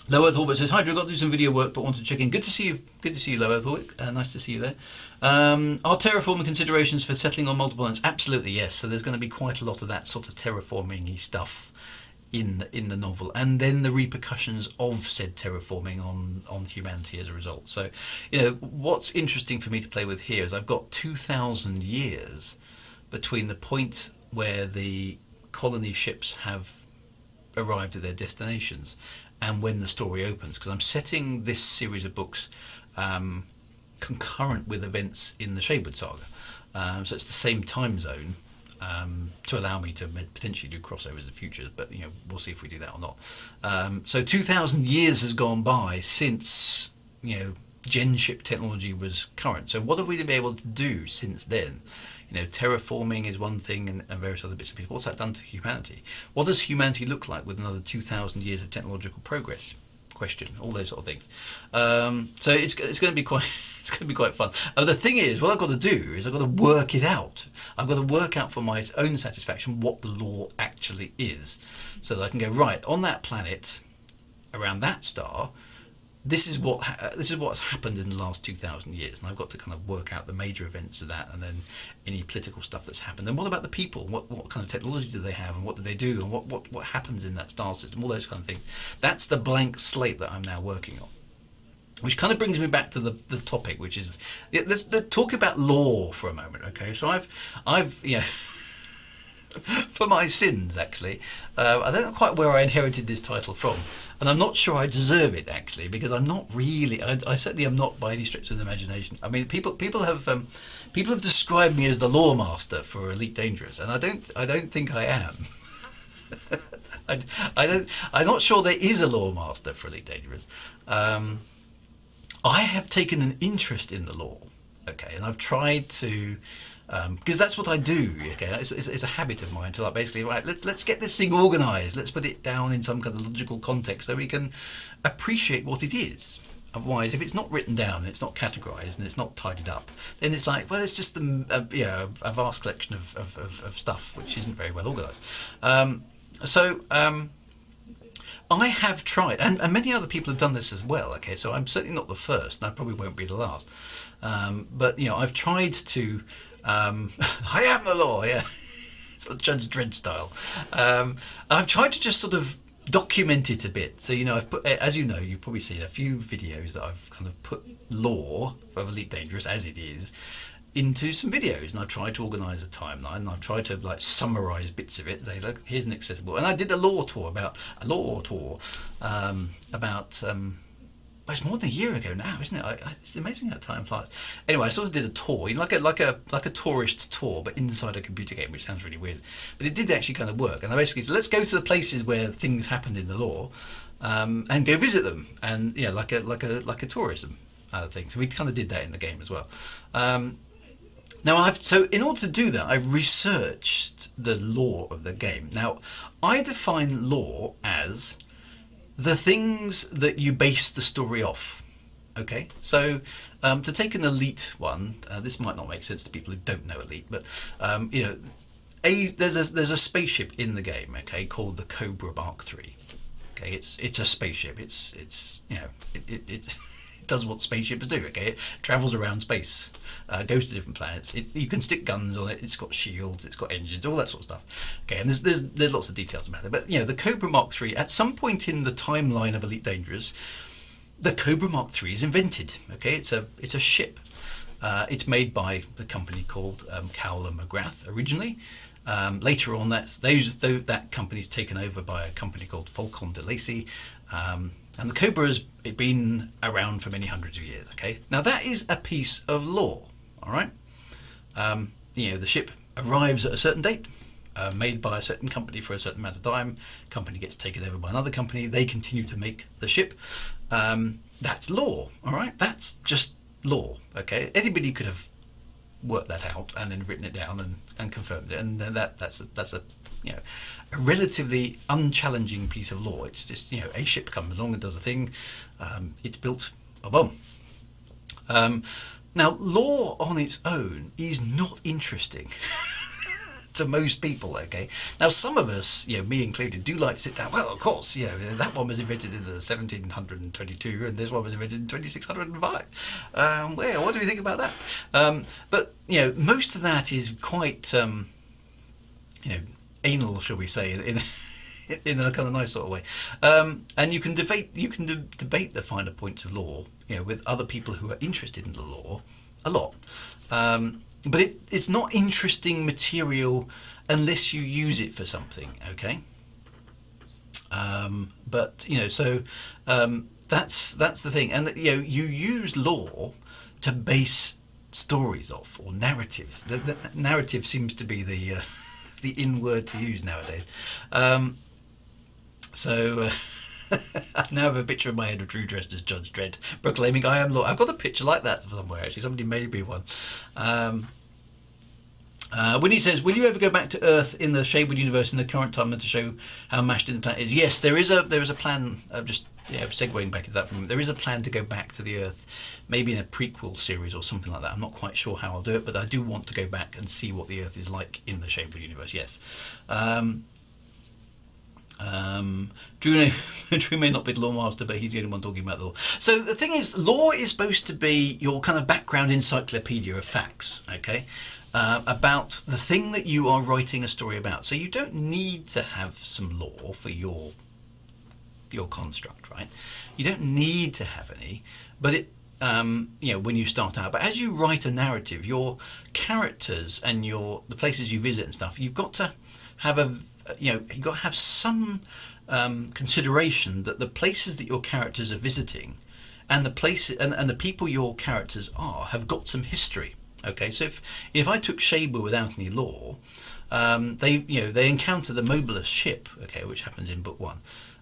A: Low Earth Orbit says, "Hi, Drew, got to do some video work, but want to check in. Good to see you. Good to see you, Low Earth Orbit. Nice to see you there. Are terraforming considerations for settling on multiple planets? Absolutely, yes. So there's going to be quite a lot of that sort of terraforming-y stuff in the novel, and then the repercussions of said terraforming on humanity as a result. So, what's interesting for me to play with here is I've got 2,000 years between the point where the colony ships have arrived at their destinations and when the story opens, because I'm setting this series of books concurrent with events in the Shapeworld Saga. So it's the same time zone, to allow me to potentially do crossovers in the future, but we'll see if we do that or not. So 2,000 years has gone by since gen ship technology was current. So what have we been able to do since then? Terraforming is one thing, and various other bits and pieces. What's that done to humanity? What does humanity look like with another 2,000 years of technological progress? Question, all those sort of things. So it's going to be quite it's going to be quite fun. The thing is, what I've got to do is I've got to work it out. I've got to work out for my own satisfaction what the law actually is, so that I can go, right, on that planet, around that star, this is what's happened in the last 2,000 years, and I've got to kind of work out the major events of that, and then any political stuff that's happened. And what about the people? What kind of technology do they have, and what do they do, and what happens in that star system? All those kind of things. That's the blank slate that I'm now working on. Which kind of brings me back to the topic, which is let's talk about lore for a moment, okay? So I've for my sins, actually, I don't know quite where I inherited this title from, and I'm not sure I deserve it actually, because I'm not really. I certainly am not by any stretch of the imagination. I mean, people have described me as the lore master for Elite Dangerous, and I don't think I am. I'm not sure there is a lore master for Elite Dangerous. I have taken an interest in the lore, okay, and I've tried to, because that's what I do, okay. It's a habit of mine to like basically, right, let's get this thing organised, let's put it down in some kind of logical context so we can appreciate what it is. Otherwise, if it's not written down, and it's not categorised, and it's not tidied up, then it's like, well, it's just a vast collection of stuff which isn't very well organised. I have tried, and many other people have done this as well. Okay, so I'm certainly not the first, and I probably won't be the last. But I've tried to. I am the law, yeah, sort of Judge Dredd style. I've tried to just sort of document it a bit. So I've put, as you know, you've probably seen a few videos that I've kind of put lore of Elite Dangerous as it is into some videos, and I've tried to organise a timeline, and I've tried to like summarise bits of it. Say, look, here's an accessible, and I did a lore tour about well, it's more than a year ago now, isn't it? It's amazing how time flies. Anyway, I sort of did a tour, like a tourist tour, but inside a computer game, which sounds really weird, but it did actually kind of work. And I basically said, let's go to the places where things happened in the lore, and go visit them, and like a tourism thing. So we kind of did that in the game as well. Now, so in order to do that, I've researched the lore of the game. Now, I define lore as the things that you base the story off. Okay, so to take an Elite one, this might not make sense to people who don't know Elite, but there's a spaceship in the game, okay, called the Cobra Mark III. Okay, it's a spaceship. It does what spaceships do. Okay, it travels around space, goes to different planets. You can stick guns on it. It's got shields. It's got engines. All that sort of stuff. Okay, and there's lots of details about it. But the Cobra Mark III. At some point in the timeline of Elite Dangerous, the Cobra Mark III is invented. Okay, it's a ship. It's made by the company called Cowler McGrath originally. Later on, that company's taken over by a company called Falcon de Lacy. And the Cobra has been around for many hundreds of years. Okay, now that is a piece of lore. All right, the ship arrives at a certain date, made by a certain company for a certain amount of time. Company gets taken over by another company. They continue to make the ship. That's lore. All right, that's just lore. Okay, anybody could have worked that out and then written it down and confirmed it, and then that's a relatively unchallenging piece of lore. It's just a ship comes along and does a thing. It's built a bomb. Now, lore on its own is not interesting to most people. Okay, now some of us, me included, do like to sit down. Well, of course, that one was invented in the 1722, and this one was invented in 2605. Well, what do we think about that? But most of that is quite anal, shall we say, in a kind of nice sort of way. And you can debate the finer points of lore, with other people who are interested in the lore a lot. But it's not interesting material unless you use it for something, okay? So that's the thing, and you use lore to base stories off, or narrative. The narrative seems to be the in word to use nowadays. I now have a picture in my head of Drew dressed as Judge Dredd, proclaiming, "I am Lord." I've got a picture like that somewhere, actually. Somebody made me one. When he says, "Will you ever go back to Earth in the Shadewood universe in the current timeline to show how mashed in the planet is?" Yes, there is a plan. Segueing back into that for a moment, there is a plan to go back to the Earth, maybe in a prequel series or something like that. I'm not quite sure how I'll do it, but I do want to go back and see what the Earth is like in the Shadewood universe. Yes. Drew, Drew may not be the law master, but he's the only one talking about the law. So the thing is, law is supposed to be your kind of background encyclopedia of facts, okay, about the thing that you are writing a story about. So you don't need to have some law for your construct, right? You don't need to have any, but it, when you start out. But as you write a narrative, your characters and the places you visit and stuff, you've got to have you've got to have some consideration that the places that your characters are visiting and the places and the people your characters have got some history. Okay, so if I took Shaber without any law, they encounter the Mobilus ship, okay, which happens in book 1.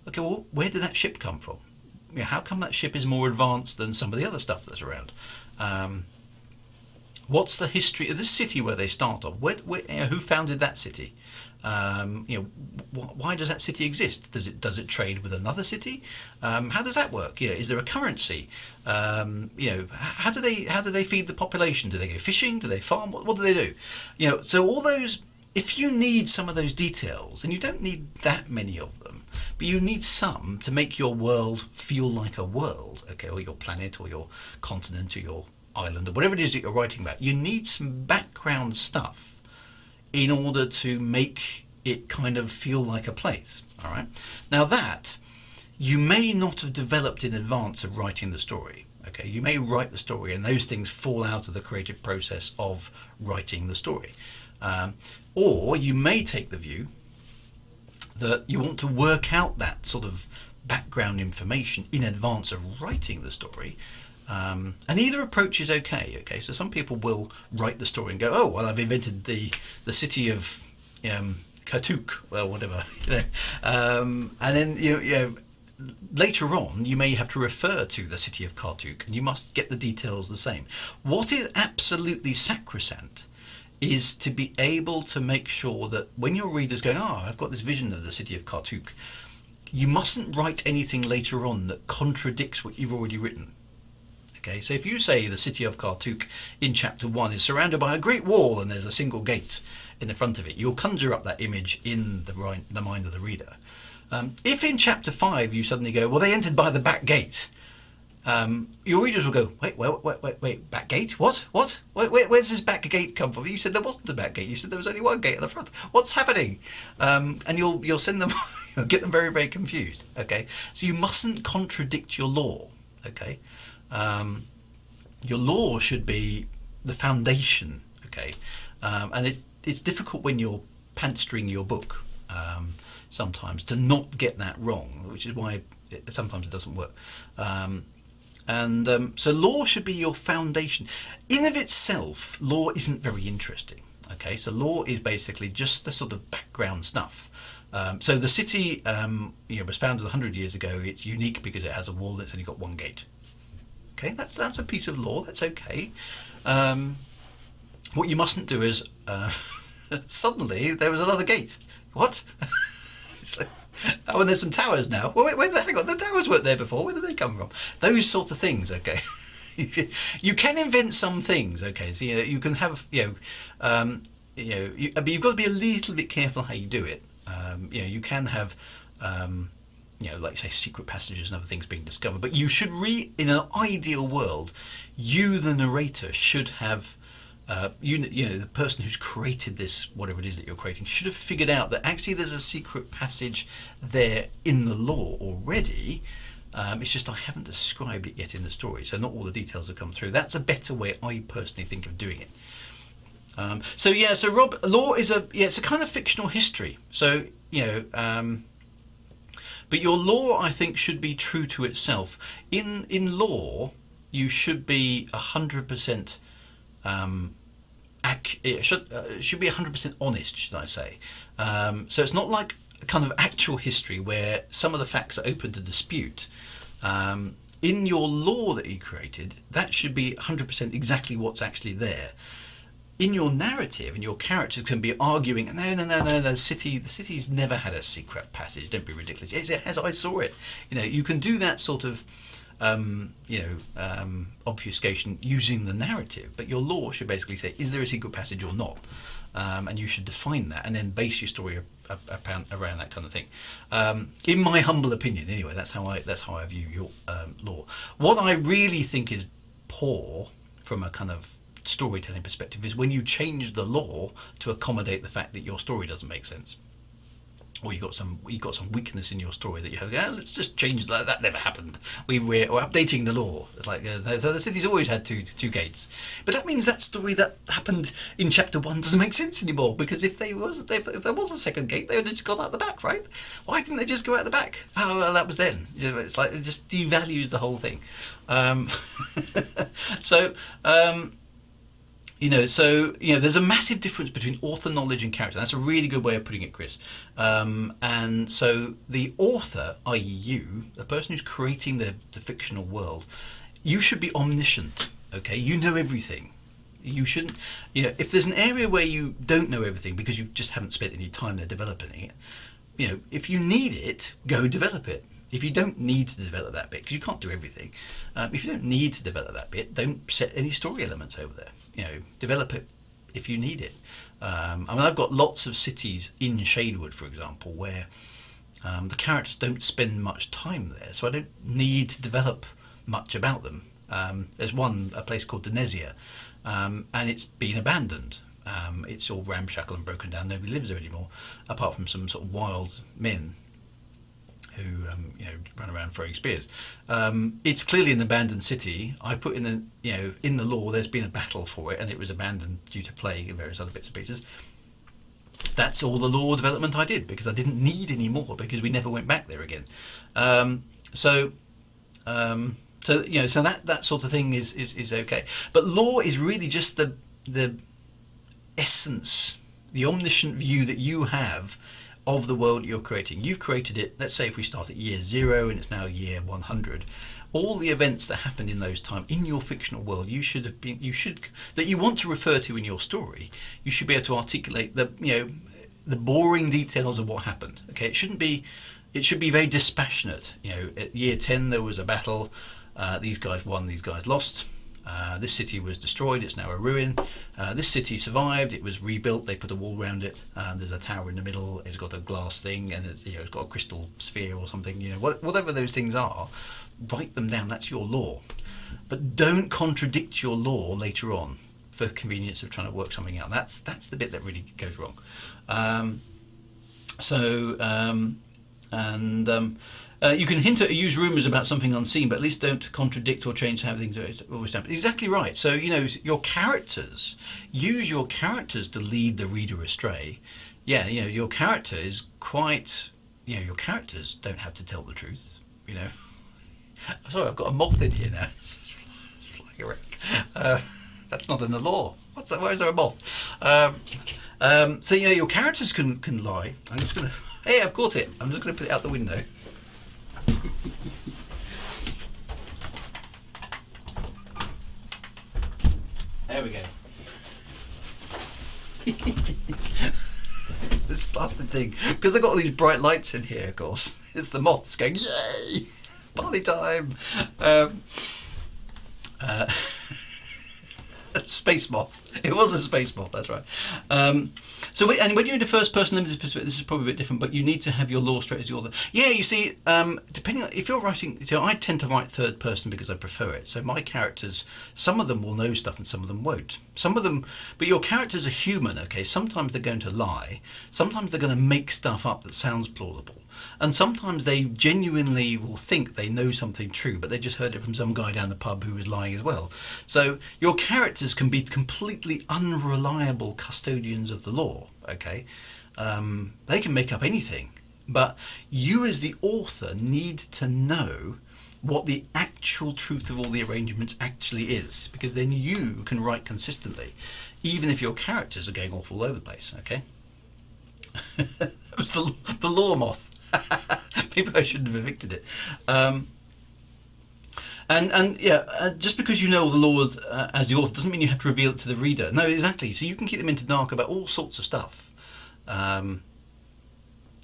A: Okay, well, where did that ship come from? How come that ship is more advanced than some of the other stuff that's around? What's the history of the city where they start off? Who founded that city? Why does that city exist? Does it trade with another city? How does that work? Is there a currency? How do they feed the population? Do they go fishing? Do they farm? What do they do? So all those. If you need some of those details, and you don't need that many of them, but you need some to make your world feel like a world, okay, or your planet, or your continent, or your island, or whatever it is that you're writing about, you need some background stuff in order to make it kind of feel like a place. All right. Now that you may not have developed in advance of writing the story. Okay, you may write the story, and those things fall out of the creative process of writing the story. Or you may take the view that you want to work out that sort of background information in advance of writing the story. And either approach is okay. Okay, so some people will write the story and go, "Oh, well, I've invented the city of Kartuk, well, whatever," and then later on you may have to refer to the city of Kartuk, and you must get the details the same. What is absolutely sacrosanct is to be able to make sure that when your reader's going, I've got this vision of the city of Kartuk, you mustn't write anything later on that contradicts what you've already written. Okay, so if you say the city of Kartuk in chapter 1 is surrounded by a great wall and there's a single gate in the front of it, you'll conjure up that image in the mind of the reader. If in chapter 5 you suddenly go, well, they entered by the back gate, your readers will go, wait, back gate? What? Where's this back gate come from? You said there wasn't a back gate. You said there was only one gate at the front. What's happening? And you'll send them, you'll get them very, very confused. Okay, so you mustn't contradict your law. Okay, your law should be the foundation. Okay, and it's difficult when you're pantstring your book sometimes to not get that wrong, which is why sometimes it doesn't work. So law should be your foundation. In of itself, law isn't very interesting. Okay, so law is basically just the sort of background stuff. So the city was founded 100 years ago. It's unique because it has a wall that's only got one gate. Okay, that's a piece of law. That's okay. What you mustn't do is suddenly there was another gate. What? It's like, oh, and there's some towers now. Well, hang on, the towers weren't there before. Where did they come from? Those sorts of things, okay. You can invent some things, okay. So you can have, but you've got to be a little bit careful how you do it. You can have, like say secret passages and other things being discovered. But you should in an ideal world, you, the narrator, should have. The person who's created this, whatever it is that you're creating, should have figured out that actually there's a secret passage there in the law already. It's just I haven't described it yet in the story, so not all the details have come through. That's a better way, I personally think, of doing it. So Rob, law is it's a kind of fictional history. So but your law, I think, should be true to itself. In law, you should be 100%. It should be 100% honest, should I say. So it's not like a kind of actual history where some of the facts are open to dispute. In your law that you created, that should be 100% exactly what's actually there. In your narrative, and your characters can be arguing, no, the city's never had a secret passage, don't be ridiculous. Yes, it has, I saw it. You can do that sort of obfuscation using the narrative, but your law should basically say, is there a secret passage or not? And you should define that and then base your story around that kind of thing. In my humble opinion, anyway, that's how I view your law. What I really think is poor from a kind of storytelling perspective is when you change the law to accommodate the fact that your story doesn't make sense, or you got some weakness in your story that you have. Let's just change that. That never happened. We're updating the law. It's like so the city's always had two gates, but that means that story that happened in chapter 1 doesn't make sense anymore, because if there was a second gate, they would have just gone out the back, right? Why didn't they just go out the back? Oh, well, that was then. It's like it just devalues the whole thing. There's a massive difference between author knowledge and character. That's a really good way of putting it, Chris. And so the author, i.e. you, the person who's creating the fictional world, you should be omniscient, okay? You know everything. You shouldn't, if there's an area where you don't know everything because you just haven't spent any time there developing it, if you need it, go develop it. If you don't need to develop that bit, because you can't do everything, if you don't need to develop that bit, don't set any story elements over there. Develop it if you need it. I've got lots of cities in Shadewood, for example, where the characters don't spend much time there, so I don't need to develop much about them. There's a place called Denesia, and it's been abandoned. It's all ramshackle and broken down. Nobody lives there anymore, apart from some sort of wild men who run around throwing spears. It's clearly an abandoned city. I put in in the law there's been a battle for it, and it was abandoned due to plague and various other bits and pieces. That's all the law development I did, because I didn't need any more, because we never went back there again. So that sort of thing is okay. But law is really just the essence, the omniscient view that you have of the world you're creating. You've created it. Let's say if we start at year 0 and it's now year 100, all the events that happened in those times in your fictional world, that you want to refer to in your story, you should be able to articulate the boring details of what happened. Okay, it should be very dispassionate. At year 10 there was a battle. These guys won. These guys lost. This city was destroyed, it's now a ruin. This city survived, it was rebuilt, they put a wall around it. There's a tower in the middle, it's got a glass thing, and it's got a crystal sphere or something. Whatever those things are, write them down. That's your law. But don't contradict your law later on for convenience of trying to work something out. That's the bit that really goes wrong. You can hint at or use rumours about something unseen, but at least don't contradict or change how things are always done. Exactly right. So, your characters, use your characters to lead the reader astray. Yeah, your character is quite, your characters don't have to tell the truth, Sorry, I've got a moth in here now. It's flying around. That's not in the law. What's that? Why is there a moth? So, your characters can lie. I'm just going to... Hey, I've caught it. I'm just going to put it out the window. There we go. This bastard thing, because they've got all these bright lights in here, of course. It's the moths going, yay! Party time! Space moth. It was a space moth, that's right. And when you're in a first person limited perspective, this is probably a bit different, but you need to have your law straight as the author. Yeah, you see, depending on, if you're writing, I tend to write third person because I prefer it. So my characters, some of them will know stuff and some of them won't. Some of them, but your characters are human, okay? Sometimes they're going to lie. Sometimes they're going to make stuff up that sounds plausible. And sometimes they genuinely will think they know something true, but they just heard it from some guy down the pub who was lying as well. So your characters can be completely unreliable custodians of the law, okay? They can make up anything, but you as the author need to know what the actual truth of all the arrangements actually is, because then you can write consistently, even if your characters are going off all over the place, okay? That was the law moth. Maybe I shouldn't have evicted it. Just because you know the law as the author doesn't mean you have to reveal it to the reader. No, exactly. So you can keep them in the dark about all sorts of stuff. To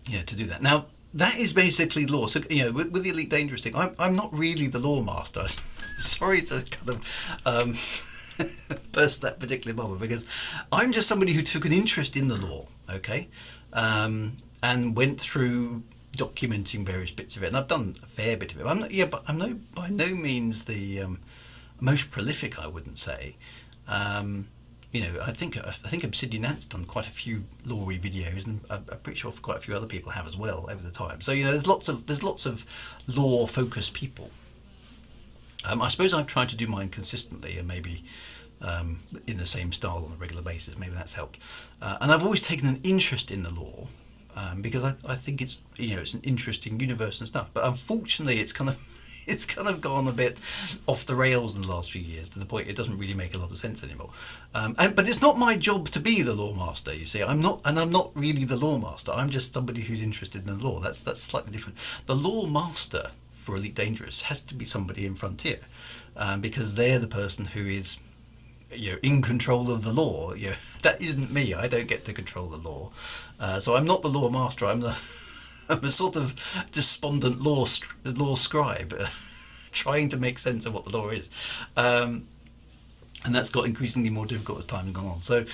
A: do that. Now, that is basically law. So, with the Elite Dangerous thing, I'm not really the law master. Sorry to kind of burst that particular bubble, because I'm just somebody who took an interest in the law, okay? and went through documenting various bits of it, and I've done a fair bit of it. But I'm by no means the most prolific, I wouldn't say. I think Obsidian Ant's done quite a few lore videos, and I'm pretty sure quite a few other people have as well over the time. So there's lots of lore focused people. I suppose I've tried to do mine consistently, and maybe in the same style on a regular basis. Maybe that's helped. And I've always taken an interest in the lore. Because I think it's an interesting universe and stuff, but unfortunately it's kind of gone a bit off the rails in the last few years, to the point it doesn't really make a lot of sense anymore. But it's not my job to be the lore master. You see, I'm not really the lore master. I'm just somebody who's interested in the lore. That's slightly different. The lore master for Elite Dangerous has to be somebody in Frontier, because they're the person who is in control of the lore. That isn't me. I don't get to control the lore. So I'm not the lore master. I'm a sort of despondent lore scribe, trying to make sense of what the lore is. And that's got increasingly more difficult as time has gone on. So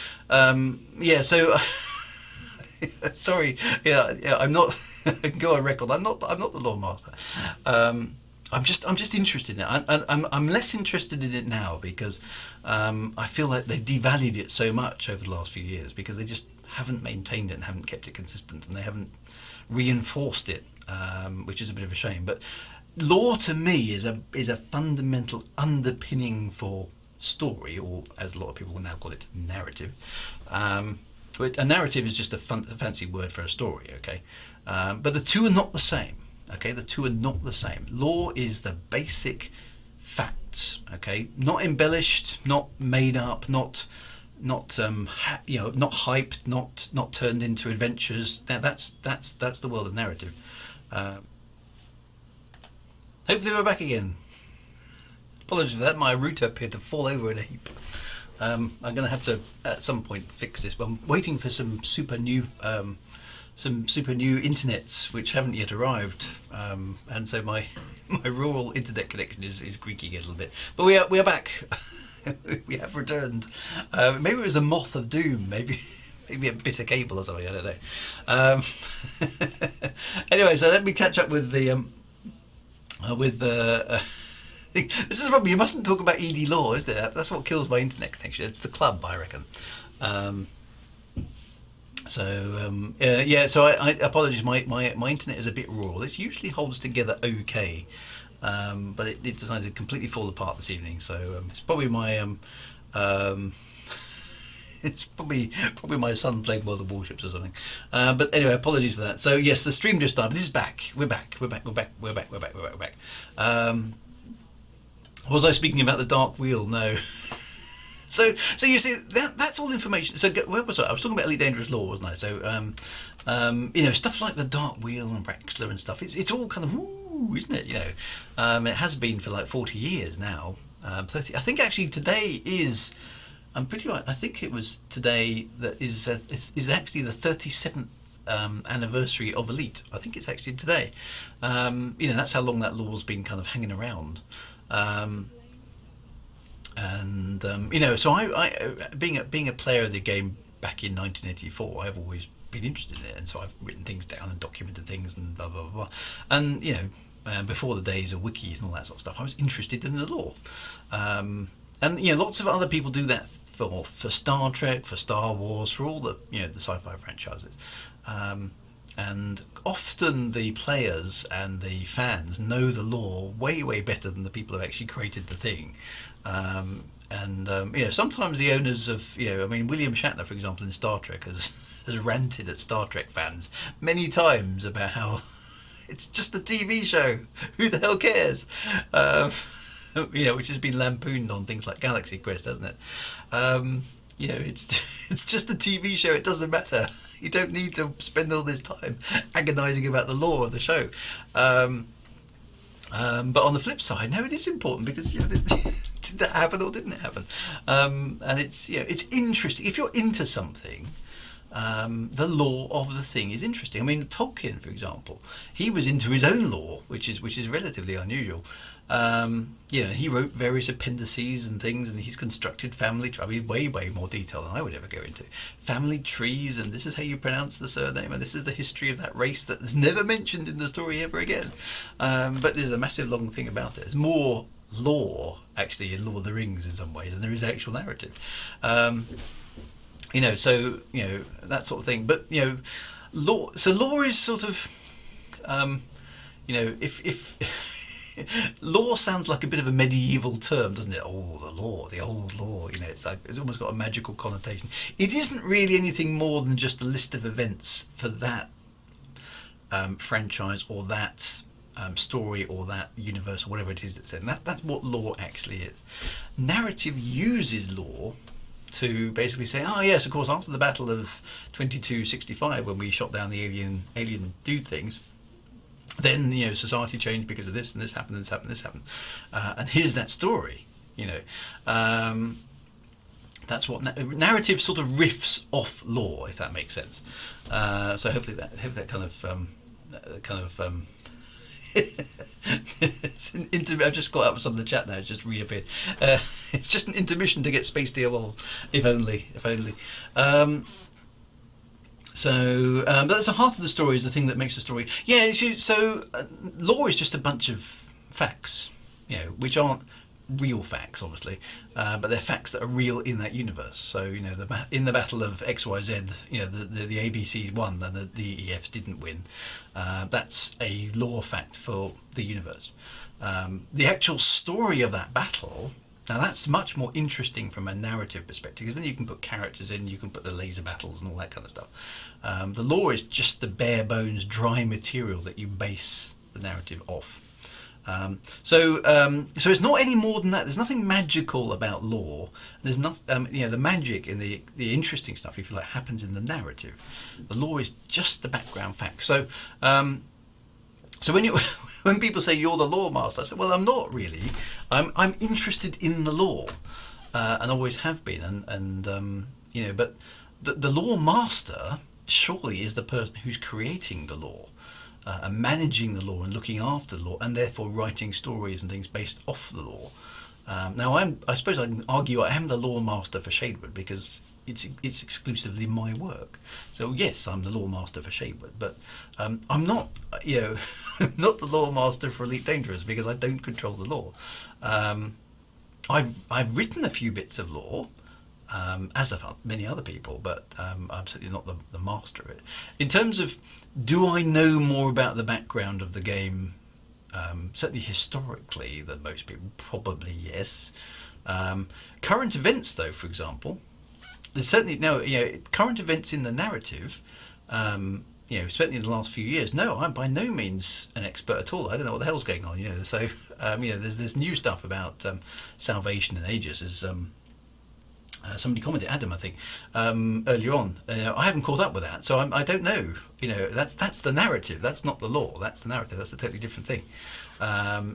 A: sorry. I'm not. I can go on record. I'm not the lore master. I'm just interested in it. I'm less interested in it now because I feel like they've devalued it so much over the last few years, because they just haven't maintained it and haven't kept it consistent, and they haven't reinforced it, which is a bit of a shame. But lore to me is a fundamental underpinning for story, or as a lot of people will now call it, narrative. But a narrative is just a fancy word for a story, okay? But the two are not the same. Okay, the two are not the same. Lore is the basic facts. Okay, not embellished, not made up, not hyped, not turned into adventures. That's the world of narrative. Hopefully we're back again. Apologies for that. My router appeared to fall over in a heap. I'm going to have to at some point fix this, but I'm waiting for some super new internets which haven't yet arrived, and so my rural internet connection is creaking a little bit. But we are back. We have returned. Maybe it was a moth of doom. Maybe a bit of cable or something. I don't know. Anyway, so let me catch up with the this is the problem. You mustn't talk about ED lore, isn't it? That's what kills my internet connection. It's the club, I reckon. So I apologize. My internet is a bit raw. This usually holds together okay, but it decided to completely fall apart this evening. So it's probably my it's probably my son playing World of Warships or something. But anyway, apologies for that. So yes, the stream just started. This is back. We're back. Was I speaking about the Dark Wheel? No. So you see that's all information. So where was I? I was talking about Elite Dangerous lore, wasn't I? So stuff like the Dark Wheel and Raxxla and stuff. It's all kind of woo, isn't it? It has been for like 40 years now. 30. I think actually today is. I'm pretty right. I think it was today that is actually the 37th anniversary of Elite. I think it's actually today. That's how long that lore's been kind of hanging around. So I being a player of the game back in 1984, I've always been interested in it, and so I've written things down and documented things and blah blah blah. And before the days of wikis and all that sort of stuff, I was interested in the lore. Lots of other people do that for Star Trek, for Star Wars, for all the the sci-fi franchises. And often the players and the fans know the lore way better than the people who actually created the thing. Sometimes the owners of William Shatner, for example, in Star Trek has ranted at Star Trek fans many times about how it's just a TV show. Who the hell cares? Which has been lampooned on things like Galaxy Quest, hasn't it? It's just a TV show. It doesn't matter. You don't need to spend all this time agonising about the lore of the show. But on the flip side, no, it is important, because did that happen or didn't it happen? And it's interesting if you're into something. the lore of the thing is interesting. I mean, Tolkien, for example, he was into his own lore, which is relatively unusual. He wrote various appendices and things, and he's constructed family. I mean, way more detail than I would ever go into. Family trees, and this is how you pronounce the surname, and this is the history of that race that is never mentioned in the story ever again. But there's a massive long thing about it. There's more lore actually in Lord of the Rings in some ways than there is actual narrative. So that sort of thing. But lore. So lore is sort of, if lore sounds like a bit of a medieval term, doesn't it? Oh, the lore, the old lore. It's almost got a magical connotation. It isn't really anything more than just a list of events for that franchise or that story or that universe or whatever it is that's in. That's what lore actually is. Narrative uses lore to basically say, oh yes, of course, after the Battle of 2265, when we shot down the alien dude things, then society changed because of this, and this happened, and this happened, and this happened, and here's that story. That's what narrative sort of riffs off lore, if that makes sense. So hopefully that kind of I've just got up with some of the chat now. It's just reappeared. It's just an intermission to get Space DLL, if only. But that's the heart of the story, is the thing that makes the story. Yeah. So lore is just a bunch of facts, which aren't real facts, obviously, but they're facts that are real in that universe. So in the battle of XYZ, the ABCs won and the EFs didn't win. That's a lore fact for the universe. The actual story of that battle, now that's much more interesting from a narrative perspective, because then you can put characters in, you can put the laser battles and all that kind of stuff. The lore is just the bare bones, dry material that you base the narrative off. So it's not any more than that. There's nothing magical about lore. There's not, the magic and the interesting stuff, if you like, happens in the narrative. The lore is just the background facts. So when people say you're the lore master, I say, well, I'm not really. I'm interested in the lore, and always have been. But the lore master surely is the person who's creating the lore. And managing the law and looking after the law, and therefore writing stories and things based off the law. Now, I suppose I can argue I am the law master for Shadewood because it's exclusively my work. So yes, I'm the law master for Shadewood, but I'm not, not the law master for Elite Dangerous because I don't control the law. I've written a few bits of law. As have many other people, but I'm certainly not the master of it. In terms of, do I know more about the background of the game? Certainly historically than most people, probably yes. Current events, though, for example, there's certainly current events in the narrative. Certainly in the last few years. No, I'm by no means an expert at all. I don't know what the hell's going on. So there's new stuff about Salvation and Aegis as. Somebody commented, Adam, I think, earlier on. I haven't caught up with that, so I don't know. That's the narrative. That's not the lore. That's the narrative. That's a totally different thing.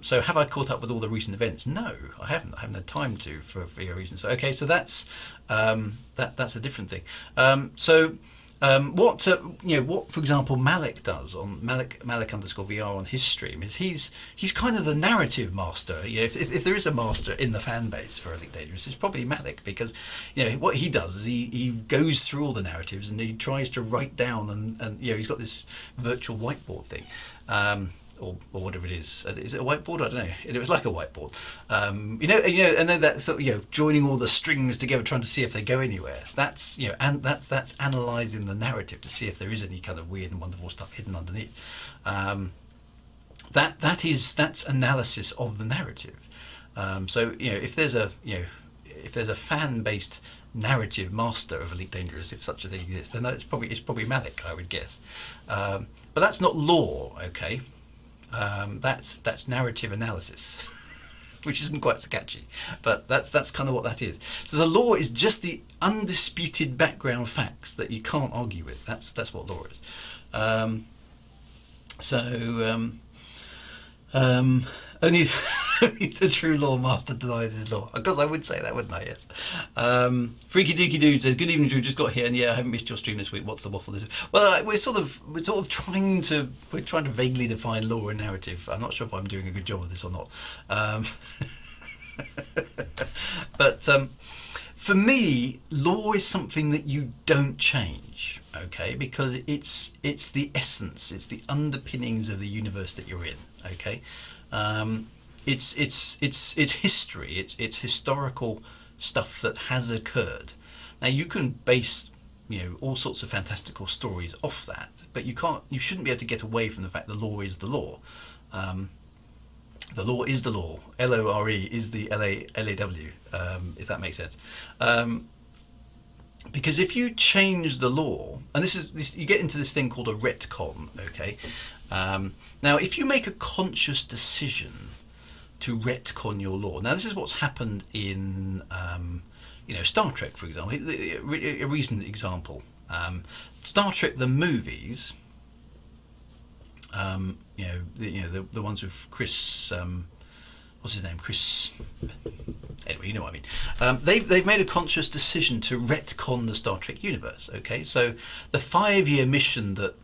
A: So have I caught up with all the recent events? No, I haven't. I haven't had time to for your reasons. So, okay, so that's a different thing. What for example Malik does on Malik _VR on his stream is he's kind of the narrative master. If there is a master in the fan base for Elite Dangerous, it's probably Malik, because what he does is he goes through all the narratives and he tries to write down and he's got this virtual whiteboard thing. Or whatever it is. Is it a whiteboard? I don't know. It was like a whiteboard. And then that sort of, joining all the strings together, trying to see if they go anywhere. That's and that's analysing the narrative to see if there is any kind of weird and wonderful stuff hidden underneath. That's analysis of the narrative. If there's a fan-based narrative master of Elite Dangerous, if such a thing exists, then it's probably Malik, I would guess. But that's not lore, okay. That's narrative analysis, which isn't quite so catchy, but that's kind of what that is. So the lore is just the undisputed background facts that you can't argue with. That's what lore is. Only Only the true law master denies his law. Of course, I would say that, wouldn't I? Yes. Freaky Deaky Dude says, "Good evening, Drew. Just got here, and yeah, I haven't missed your stream this week. What's the waffle this week?" Well, we're trying to vaguely define law and narrative. I'm not sure if I'm doing a good job of this or not. But for me, law is something that you don't change, okay? Because it's the essence, it's the underpinnings of the universe that you're in, okay? It's history, it's historical stuff that has occurred. Now you can base all sorts of fantastical stories off that, but you shouldn't be able to get away from the fact the law is the law. The law is the law. LORE is the LAW, if that makes sense. Because if you change the law, and this you get into this thing called a retcon, okay? Now, if you make a conscious decision to retcon your law, now this is what's happened in, Star Trek, for example. A recent example, Star Trek the movies. The ones with Chris, what's his name? Chris. Anyway, you know what I mean. They've made a conscious decision to retcon the Star Trek universe. Okay, so the 5-year mission that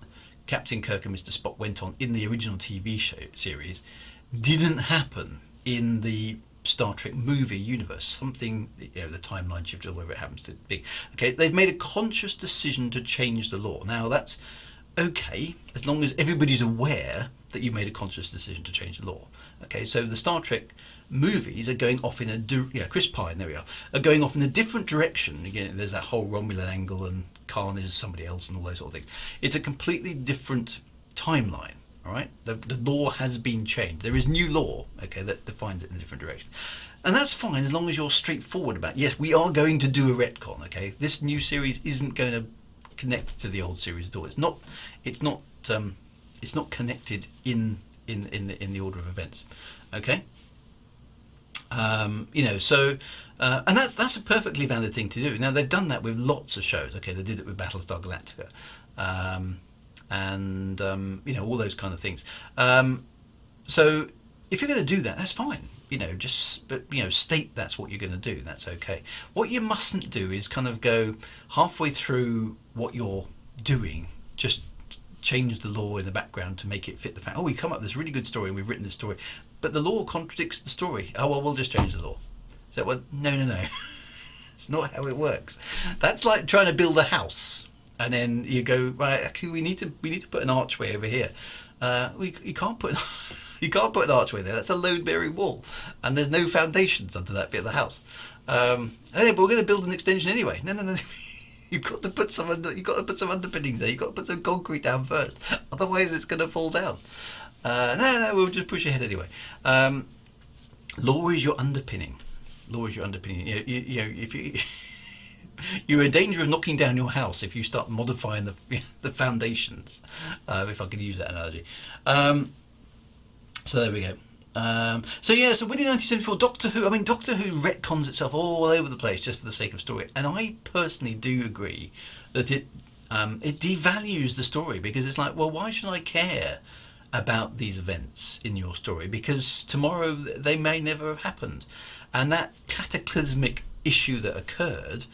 A: Captain Kirk and Mr. Spock went on in the original TV series didn't happen in the Star Trek movie universe. Something, the timeline shifted or whatever it happens to be. Okay, they've made a conscious decision to change the law. Now that's okay, as long as everybody's aware that you made a conscious decision to change the law. Okay, so the Star Trek movies are going off in Chris Pine, there we are going off in a different direction. Again, there's that whole Romulan angle and Khan is somebody else and all those sort of things. It's a completely different timeline, all right? The law has been changed. There is new law, okay, that defines it in a different direction. And that's fine as long as you're straightforward about, yes, we are going to do a retcon, okay? This new series isn't going to connect to the old series at all. It's not connected in the order of events. Okay. And that's a perfectly valid thing to do. Now they've done that with lots of shows. Okay, they did it with Battlestar Galactica, and all those kind of things. So if you're going to do that, that's fine. State that's what you're going to do. That's okay. What you mustn't do is kind of go halfway through what you're doing, just change the law in the background to make it fit the fact. Oh, we come up with this really good story and we've written this story, but the law contradicts the story. Oh, well, we'll just change the law. So, well, no. It's not how it works. That's like trying to build a house and then you go, right, actually we need to put an archway over here. You can't put an archway there. That's a load-bearing wall, and there's no foundations under that bit of the house. But we're going to build an extension anyway. No. You've got to put some underpinnings there. You've got to put some concrete down first. Otherwise, it's going to fall down. No, we'll just push ahead anyway. Law is your underpinning. If you're in danger of knocking down your house if you start modifying the foundations. If I can use that analogy. So there we go. So Winnie 1974, Doctor Who. I mean, Doctor Who retcons itself all over the place just for the sake of story, and I personally do agree that it devalues the story, because it's like, well, why should I care about these events in your story? Because tomorrow they may never have happened, and that cataclysmic issue that occurred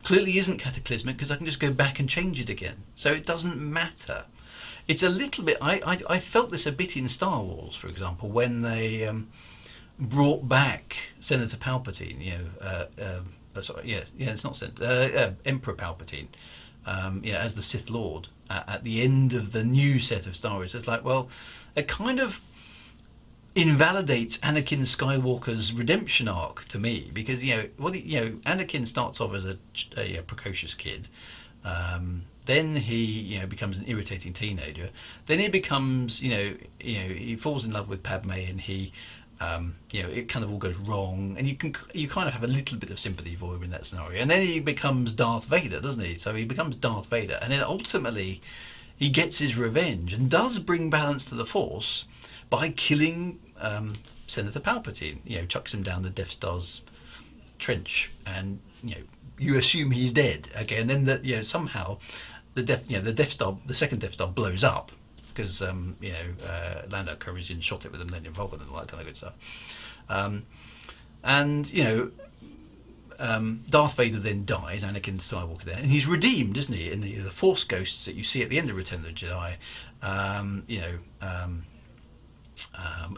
A: clearly isn't cataclysmic because I can just go back and change it again. So it doesn't matter. It's a little bit. I felt this a bit in Star Wars, for example, when they brought back Senator Palpatine. It's not Senator, Emperor Palpatine. As the Sith Lord at the end of the new set of Star Wars. It's like, well, it kind of invalidates Anakin Skywalker's redemption arc to me, because Anakin starts off as a precocious kid. Then he, becomes an irritating teenager. Then he becomes, he falls in love with Padme, and he, it kind of all goes wrong, and you kind of have a little bit of sympathy for him in that scenario. And then he becomes Darth Vader, doesn't he? So he becomes Darth Vader, and then ultimately he gets his revenge and does bring balance to the Force by killing Senator Palpatine. Chucks him down the Death Star's trench, and you assume he's dead. Okay, and then somehow the Death Star, the second Death Star, blows up, because Lando Calrissian shot it with them, then involved with them, all that kind of good stuff. And Darth Vader then dies, Anakin Skywalker there, and he's redeemed, isn't he? In the Force ghosts that you see at the end of Return of the Jedi,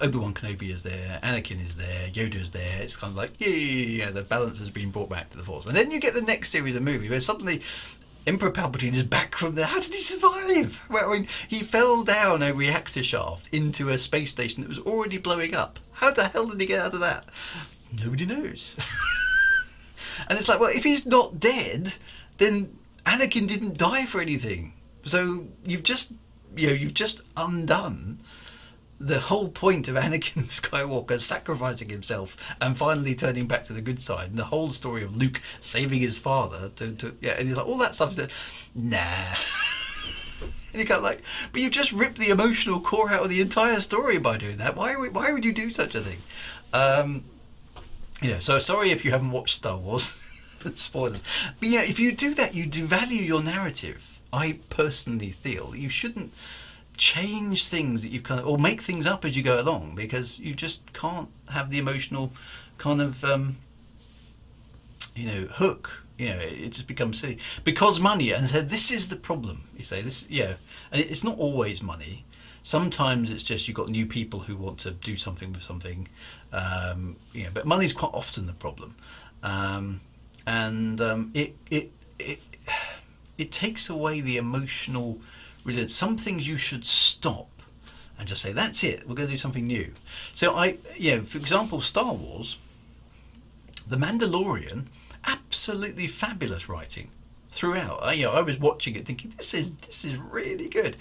A: Obi-Wan Kenobi is there, Anakin is there, Yoda is there. It's kind of like, yeah, the balance has been brought back to the Force. And then you get the next series of movies where suddenly Emperor Palpatine is back from there. How did he survive? Well, I mean, he fell down a reactor shaft into a space station that was already blowing up. How the hell did he get out of that? Nobody knows. And it's like, well, if he's not dead, then Anakin didn't die for anything. So you've just undone the whole point of Anakin Skywalker sacrificing himself and finally turning back to the good side, and the whole story of Luke saving his father and he's like, all that stuff is nah. And you go like, but you've just ripped the emotional core out of the entire story by doing that. Why would you do such a thing? So sorry if you haven't watched Star Wars. Spoilers. But yeah, if you do that, you devalue your narrative. I personally feel you shouldn't change things that you or make things up as you go along, because you just can't have the emotional kind of hook. It just becomes silly because money. And so this is the problem. You say this, and it's not always money. Sometimes it's just you've got new people who want to do something with something, but money is quite often the problem, it takes away the emotional. Some things you should stop and just say, that's it, we're going to do something new. So for example, Star Wars, The Mandalorian, absolutely fabulous writing throughout. I was watching it thinking, this is really good.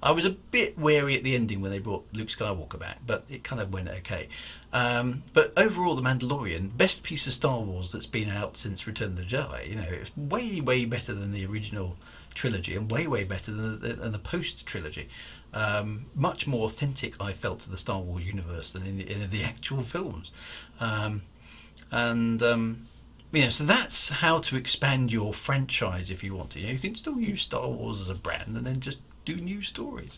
A: I was a bit wary at the ending when they brought Luke Skywalker back, but it kind of went okay. But overall, The Mandalorian, best piece of Star Wars that's been out since Return of the Jedi. It's way, way better than the original trilogy, and way, way better than the post trilogy. Much more authentic, I felt, to the Star Wars universe than in the actual films. So that's how to expand your franchise if you want to. You can still use Star Wars as a brand and then just do new stories.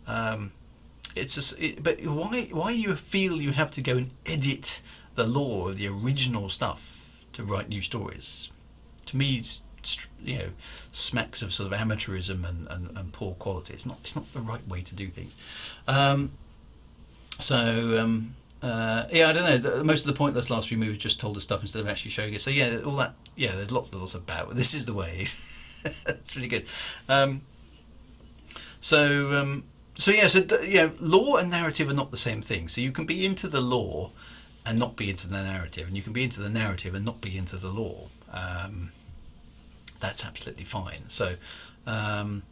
A: But why you feel you have to go and edit the lore of the original stuff to write new stories? To me, it's, smacks of sort of amateurism and poor quality. It's not the right way to do things. I don't know. Most of the pointless last few movies just told us stuff instead of actually showing it. So all that. There's lots about. This is the way. It's really good. Lore and narrative are not the same thing. So you can be into the lore and not be into the narrative, and you can be into the narrative and not be into the lore. That's absolutely fine. So, Mandalorian,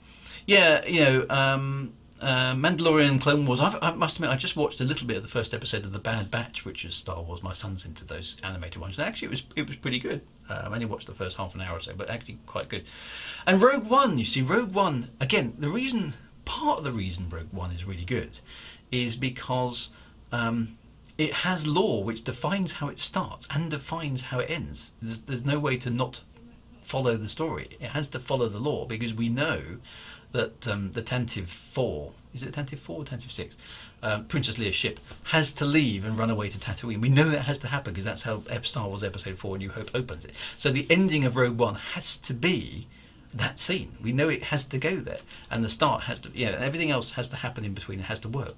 A: Clone Wars. I must admit, I just watched a little bit of the first episode of The Bad Batch, which is Star Wars. My son's into those animated ones, and actually, it was pretty good. I only watched the first half an hour or so, but actually quite good. And Rogue One, you see, Rogue One again. Part of the reason Rogue One is really good is because it has lore which defines how it starts and defines how it ends. There's no way to not follow the story. It has to follow the lore, because we know that the Tantive 4, is it Tantive 4 or Tantive 6? Princess Leia's ship has to leave and run away to Tatooine. We know that has to happen because that's how Star Wars Episode 4 A New Hope opens it. So the ending of Rogue One has to be that scene. We know it has to go there, and the start has to, and everything else has to happen in between. It has to work,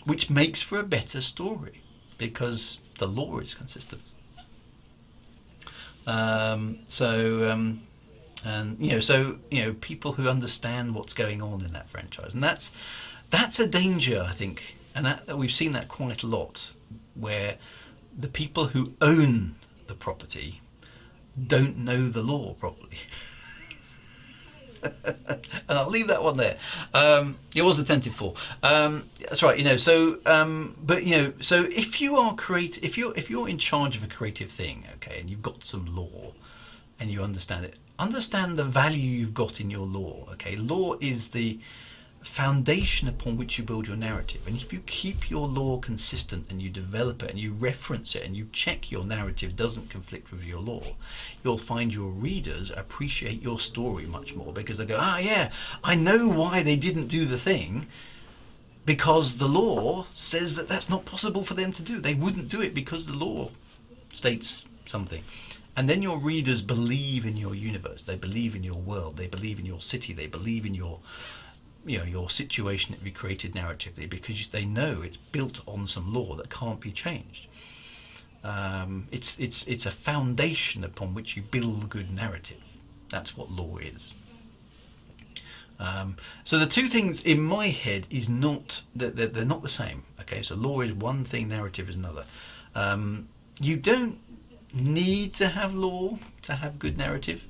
A: which makes for a better story because the lore is consistent. People who understand what's going on in that franchise, and that's a danger, I think, and that we've seen that quite a lot, where the people who own the property don't know the lore properly. And I'll leave that one there. It was attentive for. That's right. So if you are if you're in charge of a creative thing, okay, and you've got some lore, and you understand it, understand the value you've got in your lore. Okay, lore is the foundation upon which you build your narrative. And if you keep your lore consistent and you develop it and you reference it and you check your narrative doesn't conflict with your lore, you'll find your readers appreciate your story much more, because they go, yeah, I know why they didn't do the thing, because the lore says that that's not possible for them to do. They wouldn't do it because the lore states something. And then your readers believe in your universe, they believe in your world, they believe in your city, they believe in your situation that you created narratively, because they know it's built on some lore that can't be changed. It's a foundation upon which you build good narrative. That's what lore is. So the two things in my head is not that they're not the same. Okay, so lore is one thing, narrative is another. You don't need to have lore to have good narrative.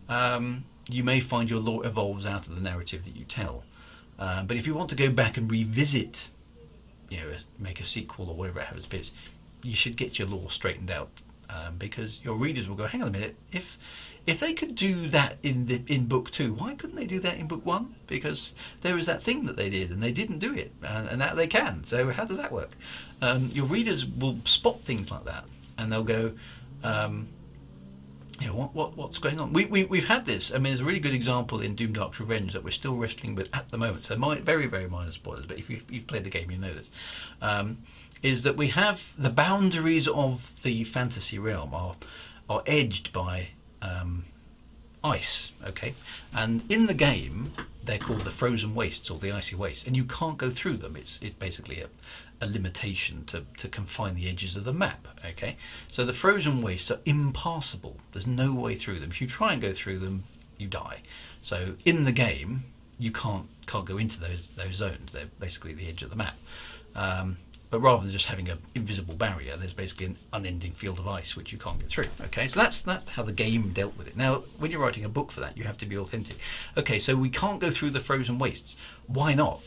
A: You may find your lore evolves out of the narrative that you tell. But if you want to go back and revisit, make a sequel or whatever it happens to be, you should get your lore straightened out, because your readers will go, hang on a minute, if they could do that in book 2, why couldn't they do that in book 1? Because there was that thing that they did and they didn't do it, and now they can. So how does that work? Your readers will spot things like that, and they'll go, what's going on? We've had this. I mean, there's a really good example in Doom Dark's Revenge that we're still wrestling with at the moment. So very, very minor spoilers, but if you've played the game, you know this. Is that we have the boundaries of the fantasy realm are edged by ice, okay? And in the game, they're called the Frozen Wastes or the Icy Wastes, and you can't go through them. It's basically a limitation to confine the edges of the map, okay? So the Frozen Wastes are impassable. There's no way through them. If you try and go through them, you die. So in the game, you can't go into those zones. They're basically the edge of the map. But rather than just having an invisible barrier, there's basically an unending field of ice which you can't get through. Okay, so that's how the game dealt with it. Now, when you're writing a book for that, you have to be authentic. Okay, so we can't go through the Frozen Wastes. Why not?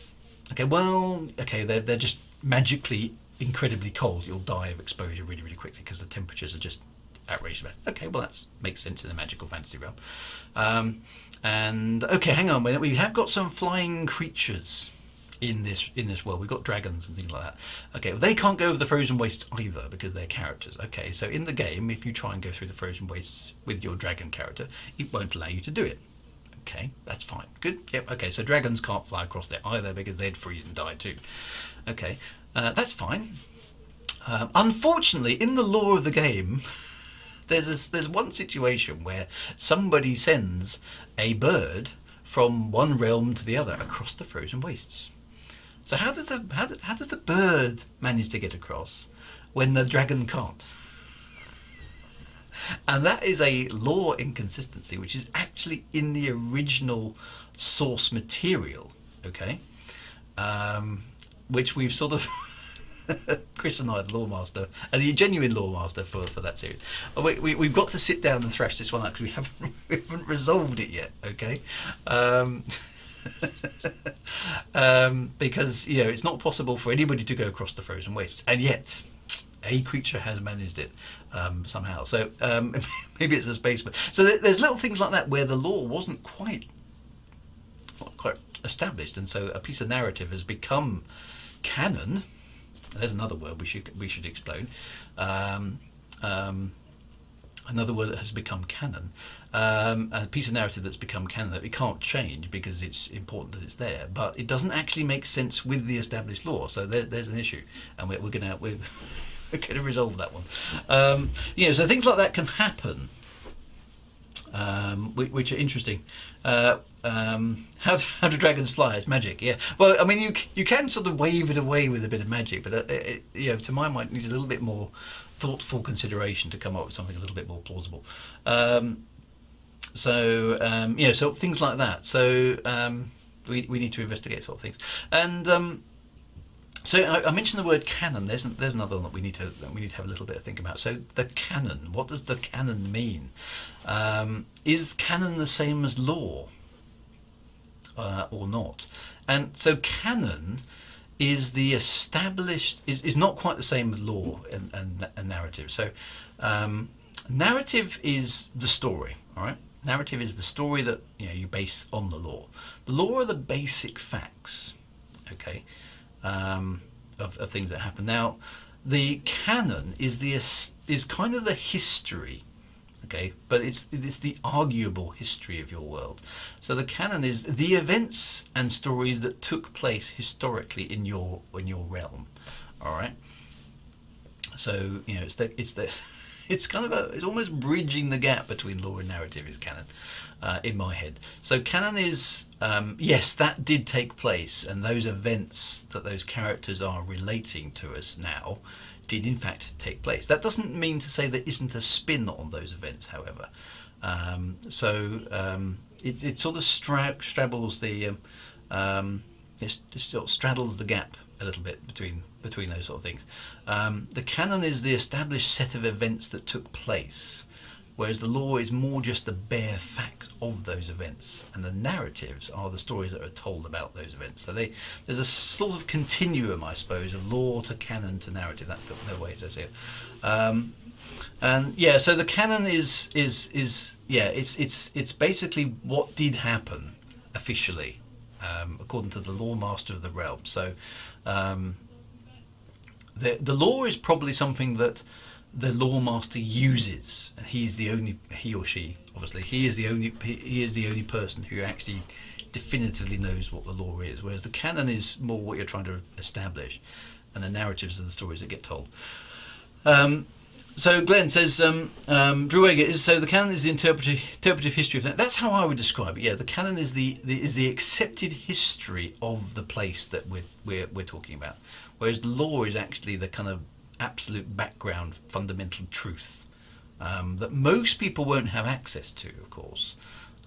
A: Okay, well, they're just magically incredibly cold. You'll die of exposure really, really quickly because the temperatures are just outrageous. Okay, well, that makes sense in a magical fantasy realm. And okay, hang on, we have got some flying creatures in this world. We've got dragons and things like that. Okay, well, they can't go over the Frozen Wastes either because they're characters. Okay, so in the game, if you try and go through the Frozen Wastes with your dragon character, it won't allow you to do it. Okay, that's fine. Good. Yep. Okay, so dragons can't fly across there either because they'd freeze and die too. Okay, that's fine. Unfortunately, in the lore of the game, there's one situation where somebody sends a bird from one realm to the other across the Frozen Wastes. So how does the bird manage to get across when the dragon can't? And that is a lore inconsistency, which is actually in the original source material, okay? Which we've sort of Chris and I, the lore master, and the genuine lore master for that series, we've got to sit down and thrash this one out because we haven't resolved it yet, okay? Because it's not possible for anybody to go across the Frozen Wastes, and yet a creature has managed it somehow. So maybe it's a space. So there's little things like that where the lore wasn't quite established, and so a piece of narrative has become canon. There's another word we should explain. Another word that has become canon, a piece of narrative that's become canon that we can't change because it's important that it's there, but it doesn't actually make sense with the established lore. So there's an issue, and we're going to resolve that one. So things like that can happen, which are interesting. How do dragons fly? It's magic, yeah. Well, I mean, you can sort of wave it away with a bit of magic, but to my mind, it needs a little bit more thoughtful consideration to come up with something a little bit more plausible. So things like that. So we need to investigate sort of things. And so I mentioned the word canon. There's another one that we need to have a little bit of think about. So the canon. What does the canon mean? Is canon the same as lore or not? And so canon is the established is not quite the same as lore and narrative. So narrative is the story, all right? Narrative is the story that you base on the law. The law are the basic facts, okay, of things that happen. Now, the canon is kind of the history, okay, but it's the arguable history of your world. So the canon is the events and stories that took place historically in your realm. All right. So it's kind of it's almost bridging the gap between law and narrative is canon, in my head. So canon is yes, that did take place, and those events that those characters are relating to us now did in fact take place. That doesn't mean to say there isn't a spin on those events, however. It sort of straddles the it sort of straddles the gap a little bit between those sort of things. The canon is the established set of events that took place, whereas the law is more just the bare fact of those events, and the narratives are the stories that are told about those events. So there's a sort of continuum, I suppose, of law to canon to narrative. That's the way to say it. And yeah, so the canon is it's basically what did happen officially, according to the law master of the realm. So the law is probably something that the law master uses, and he or she obviously he is the only person who actually definitively knows what the law is, whereas the canon is more what you're trying to establish, and the narratives are the stories that get told. So Glenn says, Drew Wager so the canon is the interpretive history of that. That's how I would describe it. Yeah, the canon is the accepted history of the place that we're talking about, whereas the law is actually the kind of absolute background, fundamental truth that most people won't have access to, of course.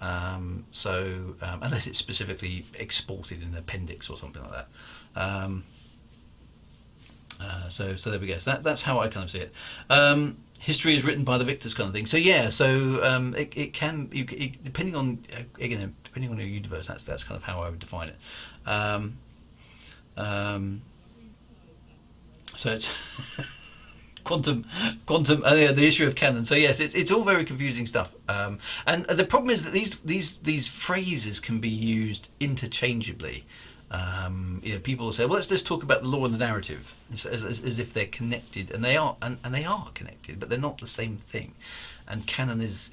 A: Unless it's specifically exported in an appendix or something like that. So there we go. So that's how I kind of see it. History is written by the victors, kind of thing. So yeah. So it can depending on your universe. That's kind of how I would define it. So it's quantum. The issue of canon. So yes, it's all very confusing stuff. And the problem is that these phrases can be used interchangeably. People will say, well, let's talk about the law and the narrative as if they're connected, and they are, and they are connected, but they're not the same thing. And canon is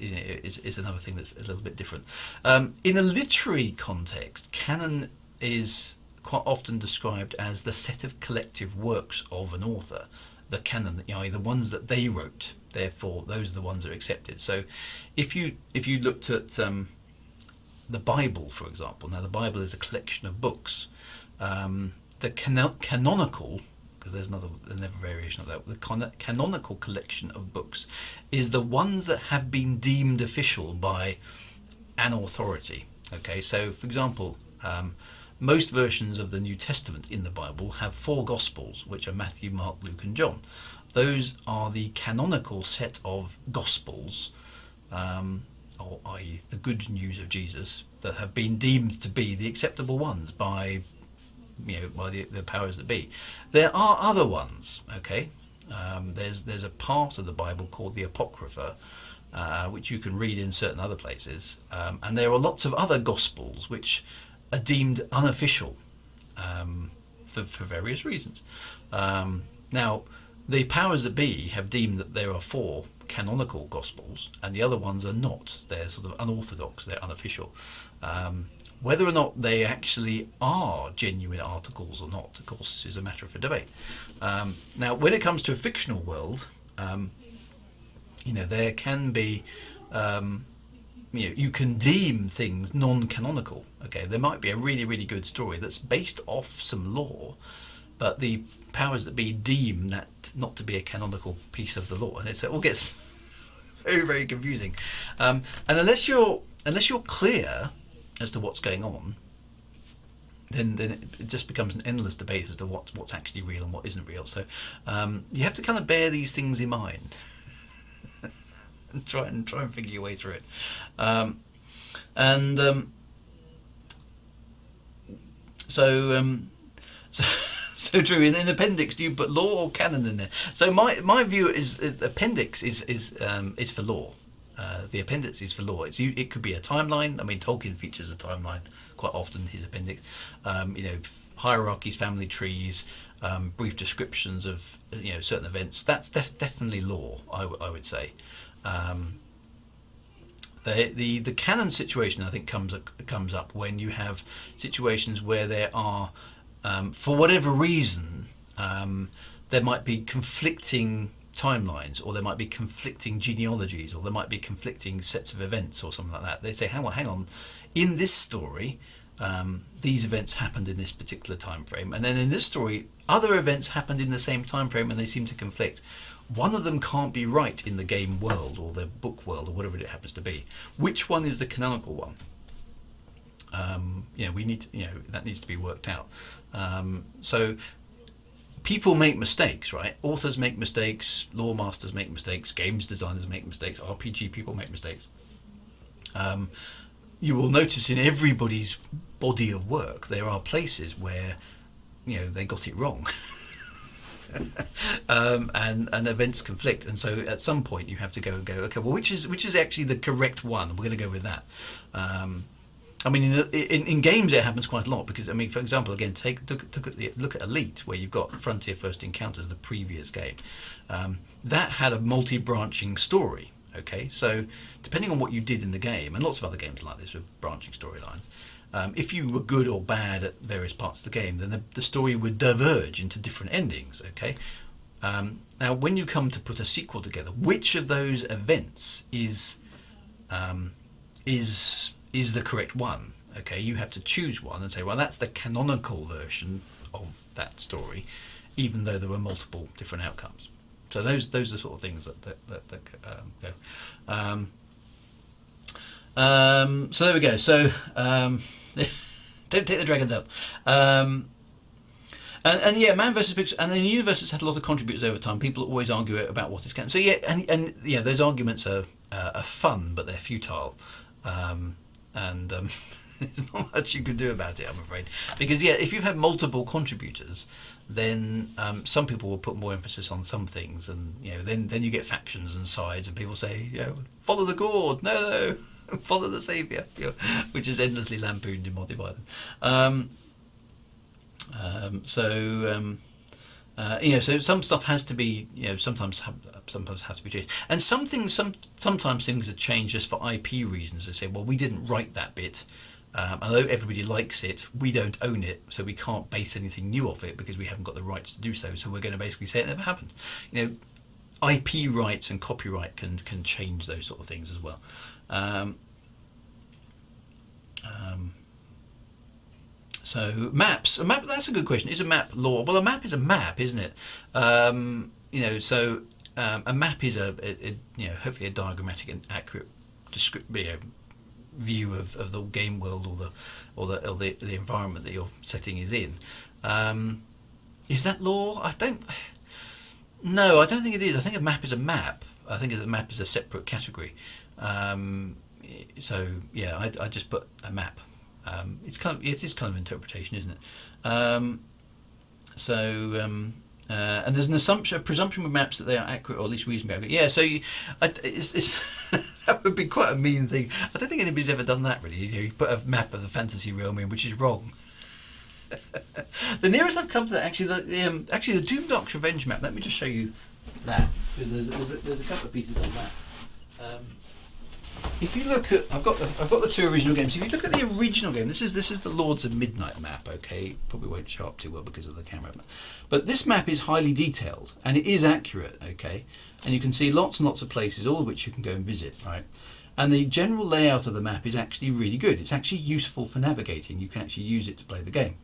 A: another thing that's a little bit different. In a literary context, canon is quite often described as the set of collective works of an author. The canon, the ones that they wrote. Therefore, those are the ones that are accepted. So, if you looked at the Bible, for example. Now, the Bible is a collection of books. The canonical, because there's another variation of that, the canonical collection of books is the ones that have been deemed official by an authority. Okay, so for example, most versions of the New Testament in the Bible have 4 Gospels, which are Matthew, Mark, Luke, and John. Those are the canonical set of Gospels, or i.e. the good news of Jesus, that have been deemed to be the acceptable ones by the powers that be. There are other ones, okay? There's a part of the Bible called the Apocrypha, which you can read in certain other places, and there are lots of other Gospels which are deemed unofficial for various reasons. Now, the powers that be have deemed that there are 4 canonical Gospels, and the other ones are not. They're sort of unorthodox, they're unofficial. Whether or not they actually are genuine articles or not, of course, is a matter for debate. Now, when it comes to a fictional world, there can be, you can deem things non-canonical. Okay, there might be a really, really good story that's based off some law, but the powers that be deem that not to be a canonical piece of the law, and it all gets very, very confusing. And unless you're clear as to what's going on, then it just becomes an endless debate as to what's actually real and what isn't real. So you have to kind of bear these things in mind and try and figure your way through it. So Drew, in an appendix, do you put law or canon in there? So my view is appendix is for law. the appendices for lore. It could be a timeline. I mean, Tolkien features a timeline quite often. His appendix, hierarchies, family trees, brief descriptions of certain events. That's definitely lore. I would say. The canon situation, I think, comes up when you have situations where there are, for whatever reason, there might be conflicting timelines, or there might be conflicting genealogies, or there might be conflicting sets of events, or something like that. They say, hang on, in this story, these events happened in this particular time frame, and then in this story, other events happened in the same time frame, and they seem to conflict. One of them can't be right in the game world, or the book world, or whatever it happens to be. Which one is the canonical one? We need to, that needs to be worked out. So people make mistakes, right? Authors make mistakes, lore masters make mistakes, games designers make mistakes, RPG people make mistakes. You will notice in everybody's body of work there are places where they got it wrong. And events conflict, and so at some point you have to go, okay, well, which is actually the correct one? We're going to go with that. I mean, in games it happens quite a lot, because I mean, for example, again, look at Elite, where you've got Frontier First Encounters, the previous game. That had a multi-branching story. Okay, so depending on what you did in the game, and lots of other games like this with branching storylines, if you were good or bad at various parts of the game, then the story would diverge into different endings. Okay, now when you come to put a sequel together, which of those events is the correct one? Okay, you have to choose one and say, well, that's the canonical version of that story, even though there were multiple different outcomes. So those are the sort of things that go. So there we go. So don't take the dragons out. And yeah, Man vs. Books, and the universe has had a lot of contributors over time. People always argue about what is canon. So yeah, and yeah, those arguments are fun, but they're futile. There's not much you can do about it, I'm afraid, because yeah, if you have multiple contributors, then some people will put more emphasis on some things, and then you get factions and sides, and people say, follow the Gord, no, follow the Saviour, which is endlessly lampooned in Monty Python. So some stuff has to be, sometimes have to be changed, and sometimes things are changed just for IP reasons. They say, well, we didn't write that bit, although everybody likes it, we don't own it, so we can't base anything new off it because we haven't got the rights to do so. So we're going to basically say it never happened. IP rights and copyright can change those sort of things as well. So maps. A map. That's a good question. Is a map lore? Well, a map is a map, isn't it? So a map is hopefully a diagrammatic and accurate view of the game world or the environment that your setting is in. Is that lore? No, I don't think it is. I think a map is a map. I think a map is a separate category. So yeah, I just put a map. It is kind of interpretation, isn't it? And there's a presumption with maps that they are accurate, or at least reasonably accurate. Yeah, so that would be quite a mean thing. I don't think anybody's ever done that, really. You put a map of the fantasy realm in, which is wrong. The nearest I've come to that, actually, the Doom Dark's Revenge map. Let me just show you that, because there's a couple of pieces on that. If you look at, I've got the two original games. If you look at the original game, this is the Lords of Midnight map. Okay, probably won't show up too well because of the camera, but this map is highly detailed and it is accurate. Okay, and you can see lots and lots of places, all of which you can go and visit. Right, and the general layout of the map is actually really good. It's actually useful for navigating. You can actually use it to play the game.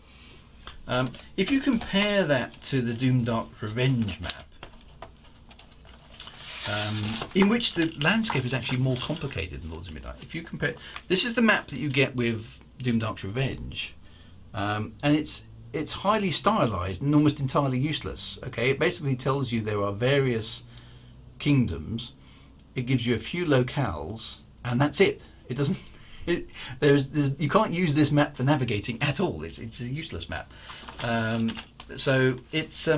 A: If you compare that to the Doom Dark Revenge map, in which the landscape is actually more complicated than Lords of Midnight. If you compare, this is the map that you get with Doom Dark's Revenge, and it's highly stylized and almost entirely useless. Okay, it basically tells you there are various kingdoms. It gives you a few locales, and that's it. It doesn't. You can't use this map for navigating at all. It's a useless map. So it's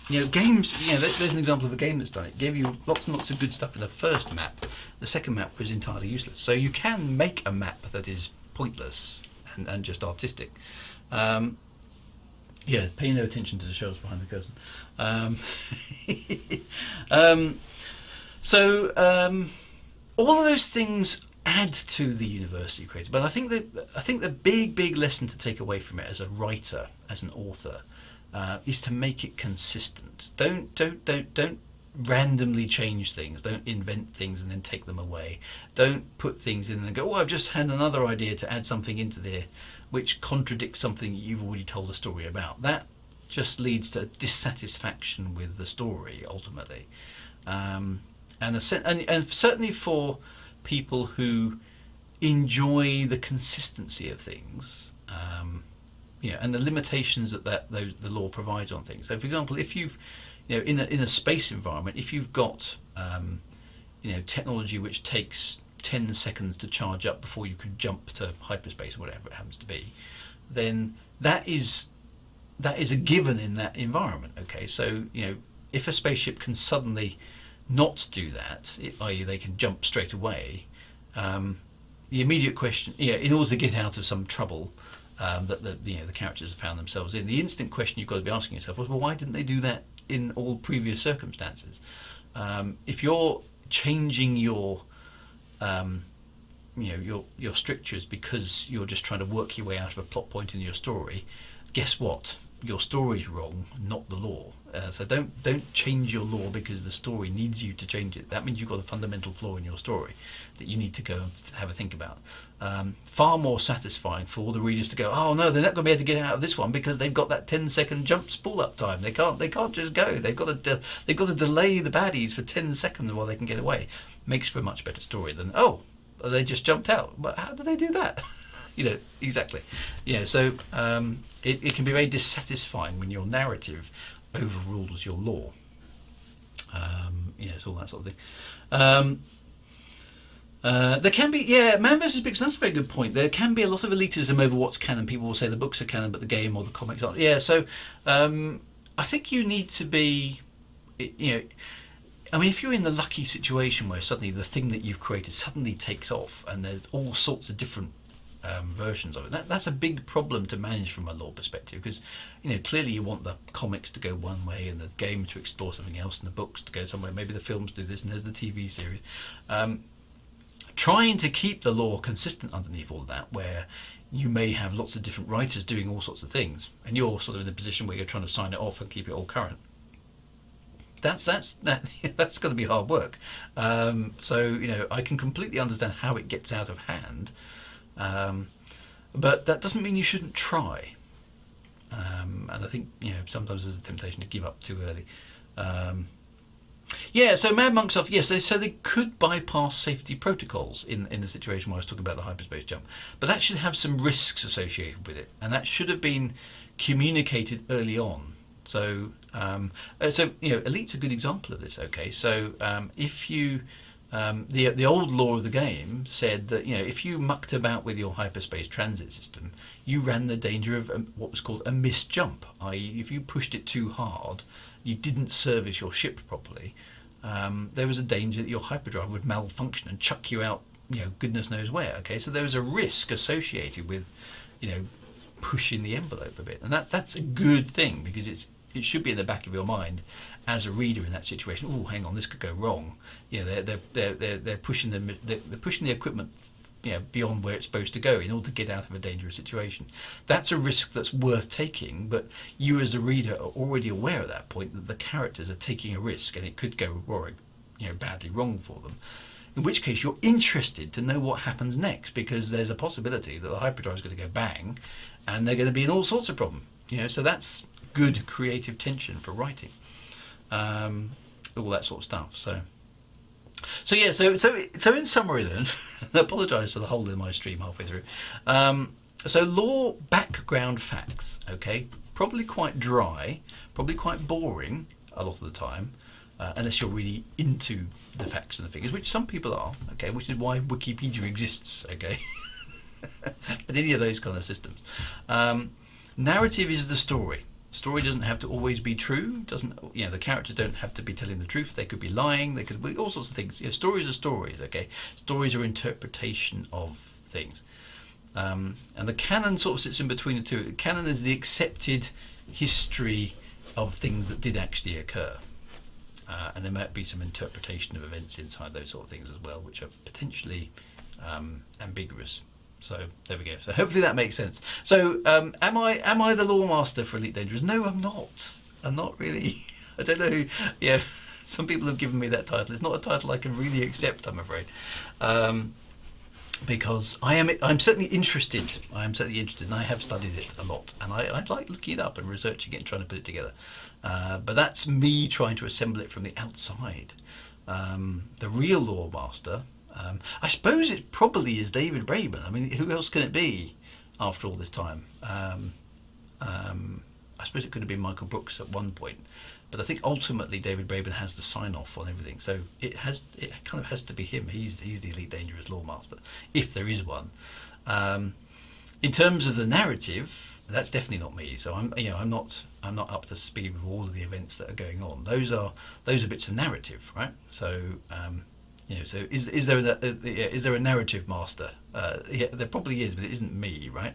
A: games. There's an example of a game that's done it. It gave you lots and lots of good stuff in the first map. The second map was entirely useless. So you can make a map that is pointless and just artistic. Pay no attention to the shelves behind the curtain. All of those things add to the universe you created. But I think the big lesson to take away from it as a writer, as an author, is to make it consistent. Don't randomly change things. Don't invent things and then take them away. Don't put things in and go, I've just had another idea to add something into there which contradicts something you've already told a story about. That just leads to dissatisfaction with the story ultimately, and certainly for people who enjoy the consistency of things, and the limitations that the law provides on things. So, for example, if you've in a space environment, if you've got technology which takes 10 seconds to charge up before you could jump to hyperspace or whatever it happens to be, then that is a given in that environment. Okay, so if a spaceship can suddenly not do that, i.e. they can jump straight away, the immediate question, in order to get out of some trouble that the characters have found themselves in, the instant question you've got to be asking yourself was, well, why didn't they do that in all previous circumstances? If you're changing your strictures because you're just trying to work your way out of a plot point in your story, guess what? Your story's wrong, not the law. So don't change your law because the story needs you to change it. That means you've got a fundamental flaw in your story that you need to go and have a think about. Far more satisfying for all the readers to go, oh no, they're not going to be able to get out of this one because they've got that 10-second jump spool up time. They can't just go. They've got to delay the baddies for 10 seconds while they can get away. Makes for a much better story than they just jumped out. But how did they do that? Exactly. So it can be very dissatisfying when your narrative overrules your law. It's all that sort of thing. There can be, Man vs. Books, that's a very good point. There can be a lot of elitism over what's canon. People will say the books are canon, but the game or the comics aren't. So I think you need to be, if you're in the lucky situation where suddenly the thing that you've created suddenly takes off and there's all sorts of different versions of it, that's a big problem to manage from a law perspective, because clearly you want the comics to go one way and the game to explore something else and the books to go somewhere, maybe the films do this and there's the TV series. Trying to keep the law consistent underneath all of that, where you may have lots of different writers doing all sorts of things and you're sort of in a position where you're trying to sign it off and keep it all current, that's going to be hard work. I can completely understand how it gets out of hand, but that doesn't mean you shouldn't try. And I think sometimes there's a temptation to give up too early. So Mad Monk stuff, yes, so they could bypass safety protocols in the situation where I was talking about the hyperspace jump, but that should have some risks associated with it, and that should have been communicated early on. So Elite's a good example of this. Okay, so if you the old law of the game said that if you mucked about with your hyperspace transit system, you ran the danger of what was called a missed jump, i.e. if you pushed it too hard, you didn't service your ship properly, there was a danger that your hyperdrive would malfunction and chuck you out, goodness knows where. Okay, so there was a risk associated with, pushing the envelope a bit, and that's a good thing, because it should be in the back of your mind as a reader in that situation. Oh, hang on, this could go wrong. They're pushing the equipment, beyond where it's supposed to go in order to get out of a dangerous situation. That's a risk that's worth taking, but you as a reader are already aware at that point that the characters are taking a risk and it could go badly wrong for them. In which case you're interested to know what happens next, because there's a possibility that the hyperdrive is going to go bang and they're going to be in all sorts of problems. So that's good creative tension for writing. All that sort of stuff. So in summary then, I apologise for the hole in my stream halfway through. So law background facts, okay, probably quite dry, probably quite boring a lot of the time, unless you're really into the facts and the figures, which some people are, okay, which is why Wikipedia exists, okay, and any of those kind of systems. Narrative is the story. Story doesn't have to always be true. Doesn't the characters don't have to be telling the truth. They could be lying. They could be all sorts of things. Stories are stories. Okay, stories are interpretation of things, and the canon sort of sits in between the two. Canon is the accepted history of things that did actually occur, and there might be some interpretation of events inside those sort of things as well, which are potentially ambiguous. So there we go. So hopefully that makes sense. So am I the lore master for Elite Dangerous? No, I'm not. I'm not really. I don't know who. Yeah, some people have given me that title. It's not a title I can really accept, I'm afraid, because I'm certainly interested. I'm certainly interested, and I have studied it a lot, and I like looking it up and researching it and trying to put it together. But that's me trying to assemble it from the outside. The real lore master. I suppose it probably is David Braben. I mean, who else can it be after all this time? I suppose it could have been Michael Brooks at one point, but I think ultimately David Braben has the sign-off on everything. So it kind of has to be him. He's the Elite Dangerous lore master, if there is one. In terms of the narrative, that's definitely not me. So I'm not up to speed with all of the events that are going on. Those are bits of narrative, right? So. So is there a narrative master? Yeah, there probably is, but it isn't me, right?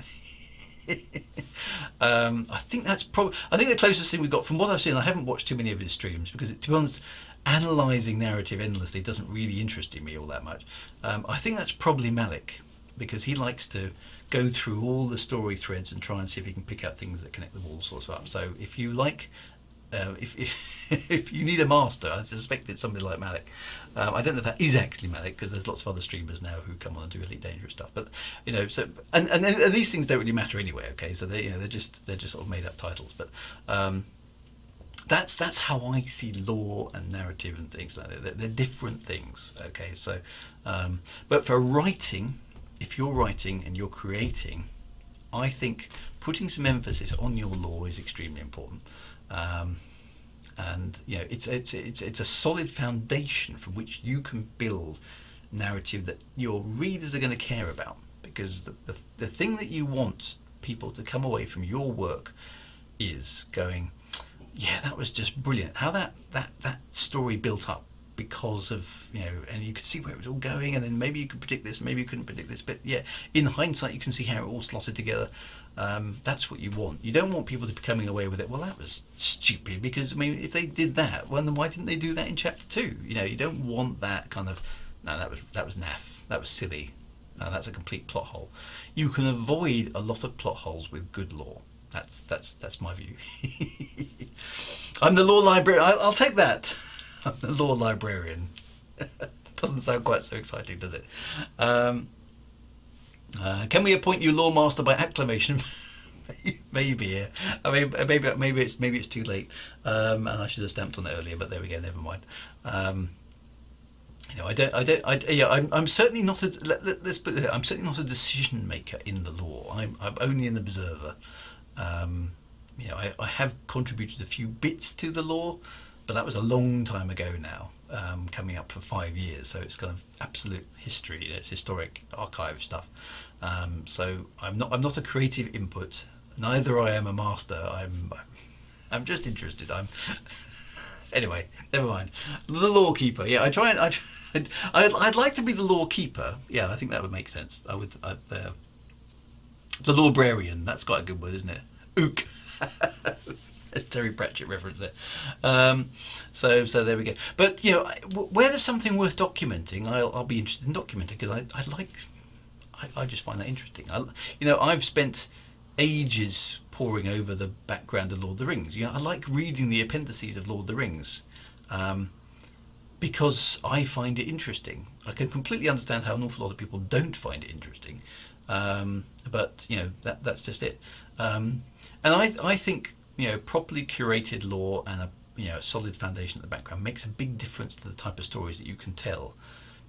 A: I think the closest thing we've got from what I've seen. I haven't watched too many of his streams because, to be honest, analysing narrative endlessly doesn't really interest me all that much. I think that's probably Malik, because he likes to go through all the story threads and try and see if he can pick out things that connect them all sorts of up. So if you like. If you need a master, I suspect it's somebody like Malik. I don't know if that is actually Malik, because there's lots of other streamers now who come on and do Elite Dangerous stuff. But so and these things don't really matter anyway. Okay, so they're just sort of made up titles. But that's how I see lore and narrative and things like that. They're different things. Okay, so but for writing, if you're writing and you're creating, I think putting some emphasis on your lore is extremely important. And it's a solid foundation from which you can build narrative that your readers are going to care about, because the thing that you want people to come away from your work is going, yeah, that was just brilliant. How that story built up because of and you could see where it was all going, and then maybe you could predict this, maybe you couldn't predict this, but yeah, in hindsight you can see how it all slotted together. That's what you want. You don't want people to be coming away with it, well, that was stupid, because I mean, if they did that, well, then why didn't they do that in chapter 2? You don't want that kind of, no, that was naff, that was silly, that's a complete plot hole. You can avoid a lot of plot holes with good lore. That's my view. I'm the lore librarian. I'll take that. I'm the lore librarian. Doesn't sound quite so exciting, does it? Can we appoint you lore master by acclamation? Maybe, yeah. I mean, maybe it's too late, and I should have stamped on it earlier. But there we go. Never mind. I'm certainly not let's put it. I'm certainly not a decision maker in the lore. I'm only an observer. I have contributed a few bits to the lore, but that was a long time ago now. Coming up for 5 years, so it's kind of absolute history. It's historic archive stuff. So I'm not a creative input. Neither I am a master. I'm just interested. Anyway. Never mind. The lore keeper. Yeah, I'd like to be the lore keeper. Yeah, I think that would make sense. The librarian. That's quite a good word, isn't it? Ook. There's Terry Pratchett reference there. So there we go. But where there's something worth documenting, I'll be interested in documenting, because I just find that interesting. I've spent ages poring over the background of Lord of the Rings. I like reading the appendices of Lord of the Rings, because I find it interesting. I can completely understand how an awful lot of people don't find it interesting, but that's just it. And I think properly curated lore and a solid foundation at the background makes a big difference to the type of stories that you can tell,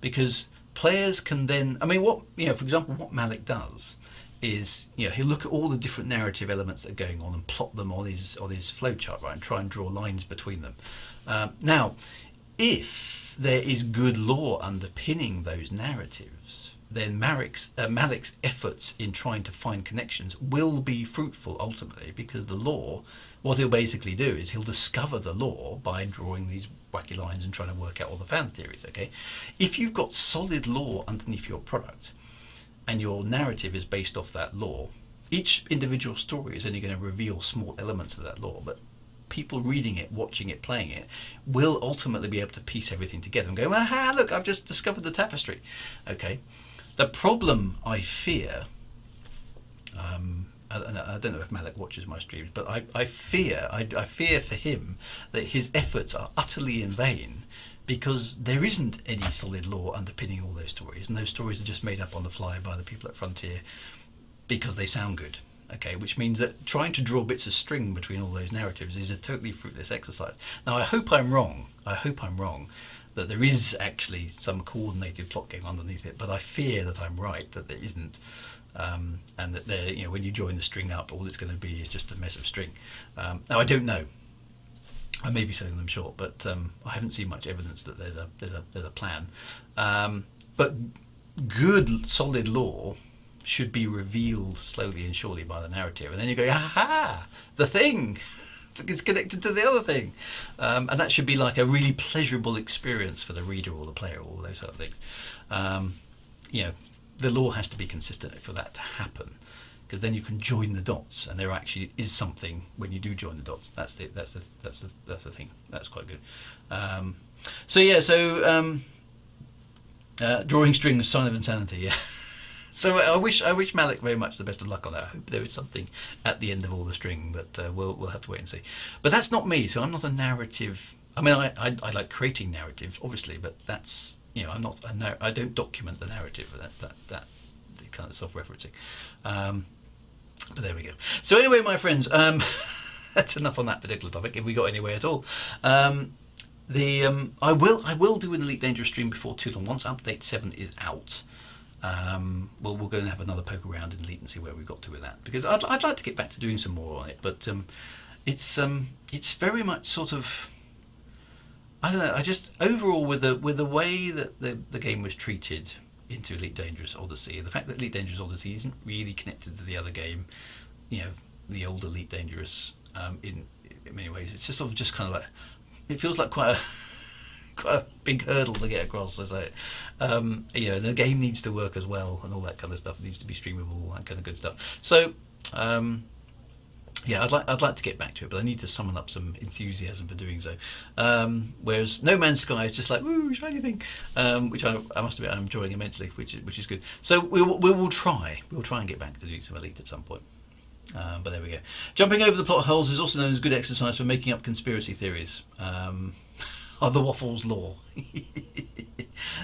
A: because players can then, for example, what Malik does is, he'll look at all the different narrative elements that are going on and plot them on his flowchart, right, and try and draw lines between them. Now, if there is good lore underpinning those narratives, then Malik's efforts in trying to find connections will be fruitful ultimately, because the lore, what he'll basically do is he'll discover the lore by drawing these wacky lines and trying to work out all the fan theories. Okay, if you've got solid lore underneath your product and your narrative is based off that lore, each individual story is only going to reveal small elements of that lore, but people reading it, watching it, playing it, will ultimately be able to piece everything together and go, aha, look, I've just discovered the tapestry. Okay, the problem I fear, I don't know if Malik watches my streams, but I fear for him that his efforts are utterly in vain, because there isn't any solid lore underpinning all those stories, and those stories are just made up on the fly by the people at Frontier because they sound good. Okay, which means that trying to draw bits of string between all those narratives is a totally fruitless exercise. Now, I hope I'm wrong, that there is actually some coordinated plot game underneath it, but I fear that I'm right, that there isn't. And that when you join the string up, all it's going to be is just a mess of string. Now, I don't know. I may be selling them short, but I haven't seen much evidence that there's a plan. But good, solid lore should be revealed slowly and surely by the narrative, and then you go, aha, the thing is connected to the other thing, and that should be like a really pleasurable experience for the reader or the player, or all those sort of things. The lore has to be consistent for that to happen, because then you can join the dots, and there actually is something when you do join the dots. That's the thing. That's quite good. Drawing strings, sign of insanity. Yeah. So I wish Malik very much the best of luck on that. I hope there is something at the end of all the string, but we'll have to wait and see. But that's not me, so I'm not a narrative. I mean, I like creating narrative, obviously, but that's, I'm not I don't document the narrative. That kind of self-referencing. But there we go. So anyway, my friends, that's enough on that particular topic, if we got anywhere at all. I will do an Elite Dangerous stream before too long. Once update 7 is out, we'll go and have another poke around in Elite and see where we got to with that, because I'd like to get back to doing some more on it, but it's very much sort of, I don't know, I just overall with the way that the game was treated into Elite Dangerous Odyssey, the fact that Elite Dangerous Odyssey isn't really connected to the other game, the old Elite Dangerous, in many ways, it's just sort of just kind of like, it feels like quite a big hurdle to get across. So, the game needs to work as well, and all that kind of stuff. It needs to be streamable, all that kind of good stuff. So, I'd like to get back to it, but I need to summon up some enthusiasm for doing so. Whereas No Man's Sky is just like, woo, shiny thing, which I must admit I'm enjoying immensely, which is good. So we will try and get back to doing some Elite at some point. But there we go. Jumping over the plot holes is also known as good exercise for making up conspiracy theories. The Waffles lore.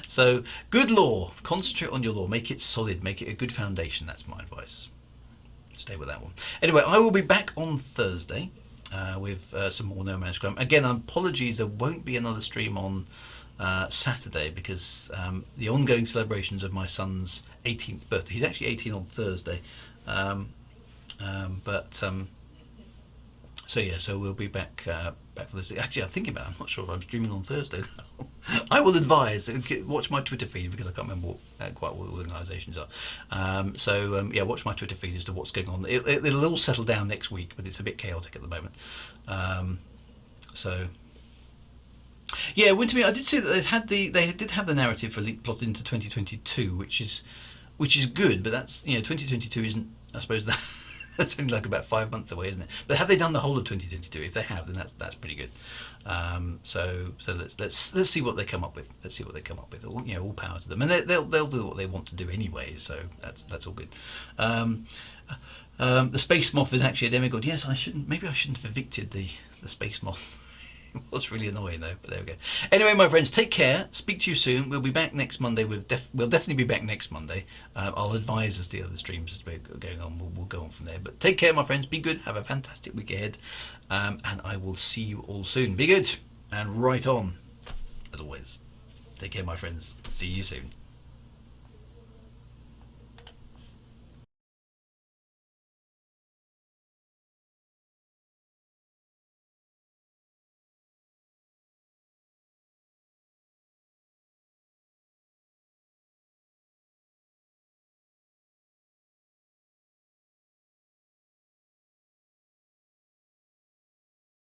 A: So, good lore. Concentrate on your lore. Make it solid. Make it a good foundation. That's my advice. Stay with that one. Anyway, I will be back on Thursday with some more No Man's Sky. Again, apologies, there won't be another stream on Saturday, because the ongoing celebrations of my son's 18th birthday. He's actually 18 on Thursday. So we'll be back for this. Actually, I'm thinking about it. I'm not sure if I'm streaming on Thursday. I will advise. Watch my Twitter feed, because I can't remember quite what the organisations are. Watch my Twitter feed as to what's going on. It'll all settle down next week, but it's a bit chaotic at the moment. Wintermute. I did see that they did have the narrative for Elite plot into 2022, which is good. But that's 2022 isn't, I suppose, that. That's only like about 5 months away, isn't it? But have they done the whole of 2022? If they have, then that's pretty good. So let's see what they come up with. Let's see what they come up with. All power to them, and they'll do what they want to do anyway. So that's all good. The Space Moth is actually a demigod. Yes, maybe I shouldn't have evicted the Space Moth. It was really annoying though, but there we go. Anyway, my friends, take care. Speak to you soon. We'll be back next Monday. We'll definitely be back next Monday. I'll advise as the other streams as we're going on. We'll go on from there. But take care, my friends. Be good. Have a fantastic week ahead. And I will see you all soon. Be good and right on, as always. Take care, my friends. See you soon.